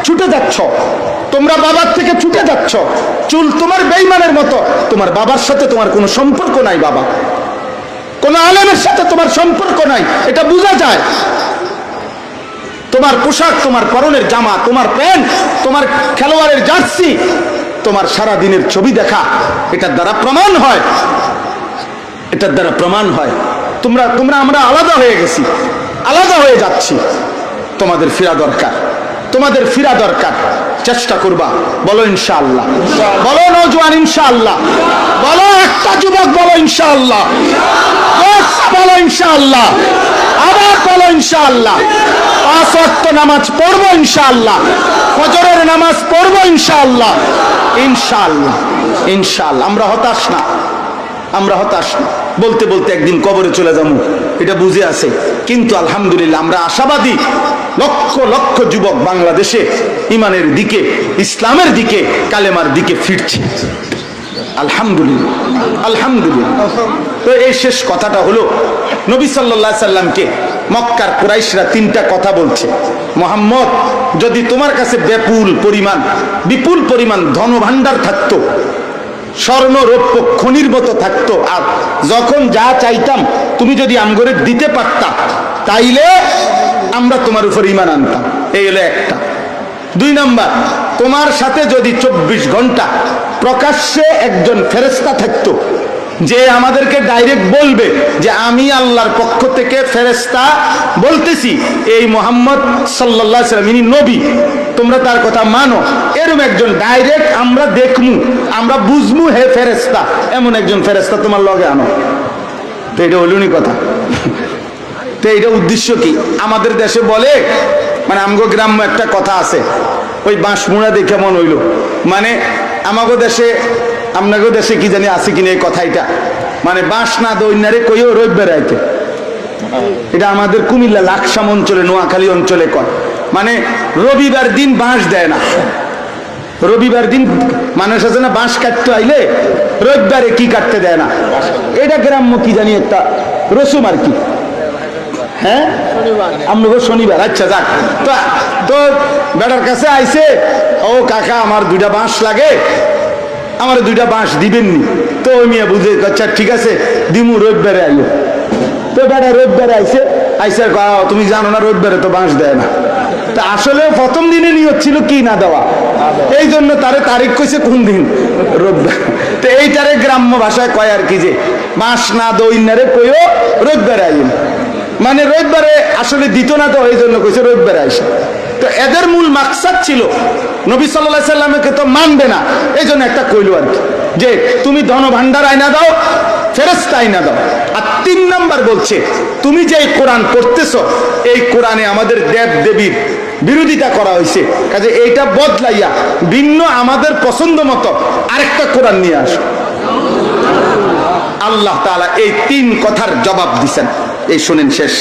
Speaker 1: ছুটে যাচ্ছ, তোমরা বাবার থেকে ছুটে যাচ্ছ। চুল তোমার বেঈমানের মতো, তোমার বাবার সাথে তোমার কোনো সম্পর্ক নাই, বাবা কোন আলেমের সাথে তোমার সম্পর্ক নাই, এটা বোঝা যায়। তোমার পোশাক, তোমার পরনের জামা, তোমার প্যান্ট, তোমার খেলোয়াড়ের জার্সি, তোমার সারা দিনের ছবি দেখা, এটার দ্বারা প্রমাণ হয়, এটার দ্বারা প্রমাণ হয় তোমরা আমরা আলাদা হয়ে গেছি, আলাদা হয়ে যাচ্ছি। তোমাদের ফিরা দরকার, তোমাদের ফিরা দরকার। চেষ্টা করবা, বলো ইনশাআল্লাহ, বলো নওজোয়ান ইনশাআল্লাহ, বলো একটা যুবক, বলো ইনশাআল্লাহ, বলো ইনশাআল্লাহ, আবার বলো ইনশাআল্লাহ। 5 ওয়াক্ত নামাজ পড়বো ইনশাআল্লাহ, ফজরের নামাজ পড়বো ইনশাআল্লাহ, ইনশাআল্লাহ, ইনশাআল্লাহ। আমরা হতাশ না, আমরা হতাশ না। বলতে বলতে একদিন কবরে চলে যাবো, এটা বুঝে আছে, কিন্তু আলহামদুলিল্লাহ আমরা আশাবাদী। লক্ষ লক্ষ যুবক বাংলাদেশে ইমানের দিকে, ইসলামের দিকে, কালেমার দিকে ফিরছে, আলহামদুলিল্লাহ, আলহামদুলিল্লাহ। তো এই শেষ কথাটা হলো, নবী সাল্লাল্লাহু আলাইহি সাল্লামকে মক্কার কুরাইশরা 3টা কথা বলছে। মুহাম্মদ, যদি তোমার কাছে বিপুল পরিমাণ ধনভাণ্ডার থাকতো, স্বর্ণ রৌপ্য খনির মতো থাকতো, আর যখন যা চাইতাম তুমি যদি আমগরে দিতে পারতা, তাইলে আমরা তোমার উপর ঈমান আনতাম। এই হলো একটা। 2 নাম্বার, তোমার সাথে যদি 24 ঘন্টা প্রকাশ্যে একজন ফেরেশতা থাকতো, যে আমাদেরকে ডাইরেক্ট বলবে যে আমি আল্লাহর পক্ষ থেকে ফেরেশতা বলতেছি, এই মুহাম্মদ সাল্লাল্লাহু আলাইহি ওয়াসাল্লাম ইনি নবী, তোমরা তার কথা মানো, এরকম একজন ডাইরেক্ট আমরা দেখমু, আমরা বুঝমু হে ফেরেশতা, এমন একজন ফেরেশতা তোমার লগে আনো। তো এটা হলুনি কথা। তো এটা উদ্দেশ্য কি? আমাদের দেশে বলে, মানে আমগো গ্রাম্য একটা কথা আছে, ওই বাঁশমুড়া দেখে মন হইল, মানে আমাগো দেশে, আপনাগো দেশে কি জানি আছে কিনা এই কথাটা, মানে বাঁশ না দৈন্যারে কইও রোদ বেড়াইতে। এটা আমাদের কুমিল্লা লাকসাম অঞ্চলে, নোয়াখালী অঞ্চলে কয়, মানে রবিবার দিন বাঁশ দেয় না। রবিবার দিন মানুষ আছে না, বাঁশ কাটতে আইলে রবিবারে কি কাটতে দেয় না, এটা গ্রাম্য কি জানি একটা রসুম আর কি। হ্যাঁ, আমরা শনিবার। আচ্ছা যাক, তো বেটার কাছে আইছে, ও কাকা আমার 2টা বাঁশ লাগে, আমার 2টা বাঁশ দিবেননি? তো ওই মিয়া বুঝে, আচ্ছা ঠিক আছে দিমু, রবিবারে আইও। তো বেটা রবিবারে আইছে, তুমি জানো না রবিবারে তো বাঁশ দেয় না। তা আসলে প্রথম দিনে নিয়ত ছিল কি না দেওয়া, এই জন্য তারে তারিখ কইছে কোন দিন, রবিবার। তো এইটারে গ্রাম্য ভাষায় কয় আর কি, যে বাঁশ না দৈন্যারে কইও রবিবারে আইন, মানে রবিবারে আসলে দিত না, তো এই জন্য কইছে রবিবারে আইসে। তো এদের মূল মাকসাদ ছিল নবী সাল্লাল্লাহু আলাইহি সাল্লামকে তো মানবে না, এই জন্য একটা কইলো আর কি, যে তুমি ধনভাণ্ডার আইনা দাও, ফেরেশতা আইনা দাও। আর 3 নাম্বার বলছে, তুমি যে এই কোরআন পড়তেছো, এই কোরআনে আমাদের দেব দেবীর বিরোধিতা করা হয়েছে, কাজে এইটা বদলাইয়া ভিন্ন আমাদের পছন্দ মতো আরেকটা কোরআন নিয়ে আসো। আল্লাহ তাআলা এই 3 কথার জবাব দিছেন। এই শুনেন শেষ,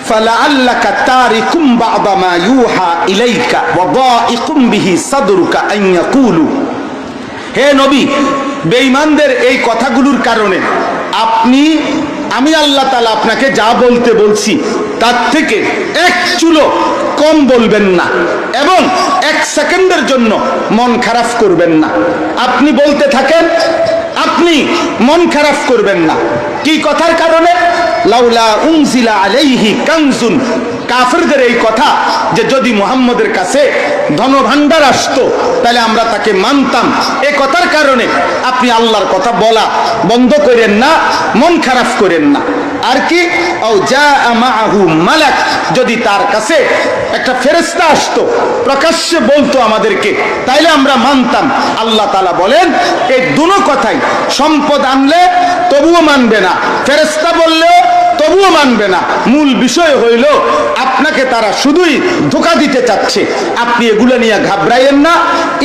Speaker 1: ফালাআল্লাকা তারিকুম বা'দা মা ইউহা ইলাইকা ওয়া দাইকুম বিহি সাদরুকা আন ইয়াকুলু, হে নবী, বেঈমানদের এই কথাগুলোর কারণে আমি আল্লাহ তাআলা আপনাকে যা বলতে বলছি তার থেকে 1 চুলো কম বলবেন না, এবং 1 সেকেন্ডের জন্য মন খারাপ করবেন না। আপনি বলতে থাকেন, আপনি মন খারাপ করবেন না। কি কথার কারণে? লাউলা উনজিলা আলাইহি কানজুন, কাফেরদের এই কথা যে যদি মুহাম্মদের কাছে ধন ভান্ডার আসতো তাহলে আমরা তাকে মানতাম। এ কথার কারণে আপনি আল্লাহর কথা বলা বন্ধ করেন না, মন খারাপ করেন না। আর কি, আও জাআ মাআহু মালাক, যদি তার কাছে একটা ফেরেশতা আসতো প্রকাশ্যে বলতো আমাদেরকে, তাইলে আমরা মানতাম। আল্লাহ তাআলা বলেন এই দুটো কথাই, সম্পদ আনলে তবুও মানবে না, ফেরেশতা বললেও তবুও মানবে না। মূল বিষয় হইল আপনাকে তারা শুধুই ধোঁকা দিতে চাচ্ছে। আপনি এগুলো নিয়ে ঘাবড়াইয়েন না।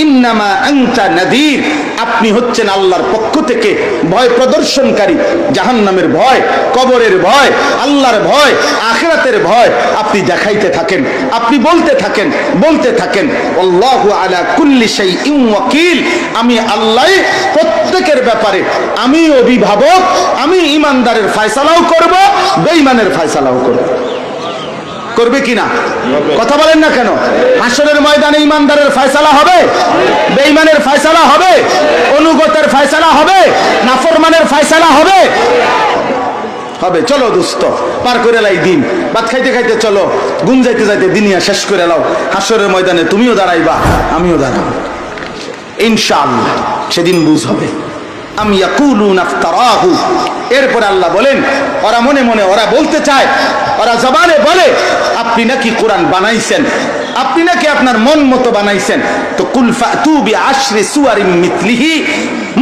Speaker 1: ইন্নামা আনতা নাযীর, আপনি হচ্ছেন আল্লাহর পক্ষ থেকে ভয় প্রদর্শনকারী। জাহান্নামের ভয়, কবরের ভয়, আল্লাহর ভয়, আখিরাতের ভয় আপনি দেখাইতে থাকেন, আপনি বলতে থাকেন, বলতে থাকেন। আল্লাহু আলা কুল্লি শাইইন ওয়াকিল, আমি আল্লাহ প্রত্যেকের ব্যাপারে আমি অভিভাবক, আমি ইমানদারের ফয়সালাও করব, বেঈমানের ফয়সালাও করব। করবে কিনা কথা বলেন না কেন? হাসরের ময়দানে ইমানদারের ফয়সালা হবে, বেঈমানের ফয়সালা হবে, অনুগতের ফয়সালা হবে, নাফরমানের ফয়সালা হবে, হবে। চলো দোস্ত, পার করে লাই দিন, ভাত খাইতে খাইতে চলো, গুম যাইতে যাইতে দুনিয়া শেষ করে লাও। হাসরের ময়দানে তুমিও দাঁড়াইবা, আমিও দাঁড়াবো ইনশাআল্লাহ, সেদিন বুঝ হবে। আম ইয়াকুলুনা ইফতারাহু, এরপর আল্লাহ বলেন ওরা মনে মনে ওরা বলতে চায়, ওরা জবানে বলে আপনি নাকি কোরআন বানাইছেন, আপনি নাকি আপনার মন মতো বানাইছেন। তো কুল ফাতু বিআশরি সুওয়ারিন মিথলিহি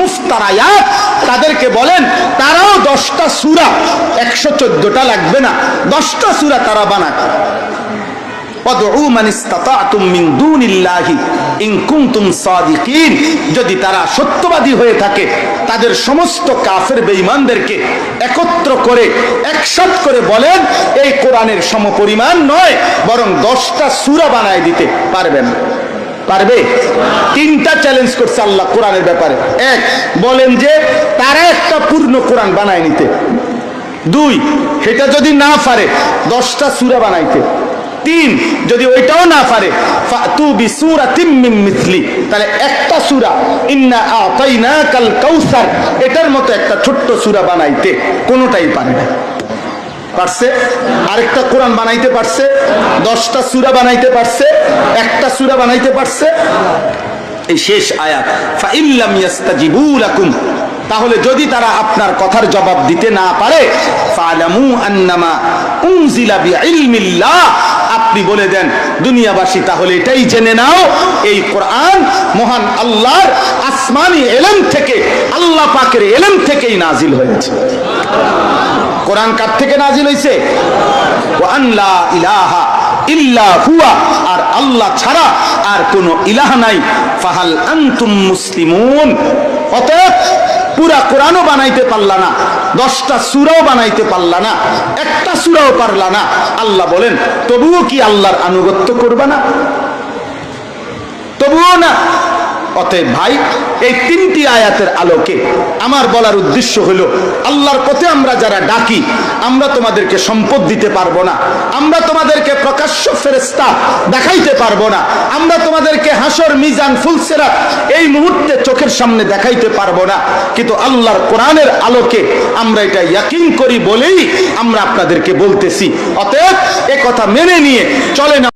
Speaker 1: মুফতারায়াত, তাদেরকে বলেন তারাও 10টা সূরা, 114টা লাগবে না, 10টা সূরা তারা বানাক। ওয়াদউ মান ইসতাতা'তুম মিন দুনিল্লাহি ইন কুনতুম সাদিকিন, যদি তারা সত্যবাদী হয়ে থাকে তাদের সমস্ত কাফের বেঈমানদেরকে একত্র করে একসাথে করে বলেন এই কোরআনের সমপরিমাণ নয়, বরং 10টা সূরা বানায় দিতে পারবেন। পারবে? 3টা চ্যালেঞ্জ করছে আল্লাহ কোরআনের ব্যাপারে। এক, বলেন যে তারা একটা পূর্ণ কোরআন বানায় নিতে। 2, সেটা যদি না পারে 10টা সূরা বানাইতে। 3, যদি ওইটাও না পারে ফাতু বিসূরাতিম মিন মিথলি, তাহলে একটা সূরা ইন্না আতাইনাকাল কাউসার, এটার মতো একটা ছোট্ট সূরা বানাইতে। কোনোটাই পারে না। পারছে? আরেকটা কোরআন বানাইতে পারছে? 10টা সূরা বানাইতে পারছে? একটা সূরা বানাইতে পারছে? এই শেষ আয়াত, ফা ইল্লাম ইয়াস্তাজিবু লাকুম, তাহলে যদি তারা আপনার কথার জবাব দিতে না পারে, ফালামু আন্নামা উনজিলা বিইলমিল্লাহ, আপনি বলে দেন দুনিয়াবাসী তাহলে এটাই জেনে নাও এই কোরআন মহান আল্লাহর আসমানি ইলম থেকে, আল্লাহ পাকের ইলম থেকেই নাজিল হয়েছে। কোরআন কার থেকে নাজিল হয়েছে? ওয়া আন লা ইলাহা ইল্লা হুয়া, আর আল্লাহ ছাড়া আর কোন ইলাহ নাই। ফাহাল আনতুম মুসলিমুন, অতএব পুরা কোরআনও বানাইতে পারলা না, 10টা সূরাও বানাইতে পারলা না, একটা সূরাও পারলা না, আল্লাহ বলেন তবুও কি আল্লাহর আনুগত্য করবা না? তবুও না। অতএব ভাই, এই 3টি আয়াতের আলোকে আমার বলার উদ্দেশ্য হলো, আল্লাহর পথে আমরা যারা ডাকি, আমরা তোমাদেরকে সম্পদ দিতে পারবো না, আমরা তোমাদেরকে প্রকাশ্য ফেরেশতা দেখাইতে পারবো না, আমরা তোমাদেরকে হাসর মিজান ফুলসিরাত এই মুহূর্তে চোখের সামনে দেখাইতে পারবো না, কিন্তু আল্লাহর কোরআনের আলোকে আমরা এটা ইয়াকিন করি বলেই আমরা আপনাদেরকে বলতেছি। অতএব এ কথা মেনে নিয়ে চলে না।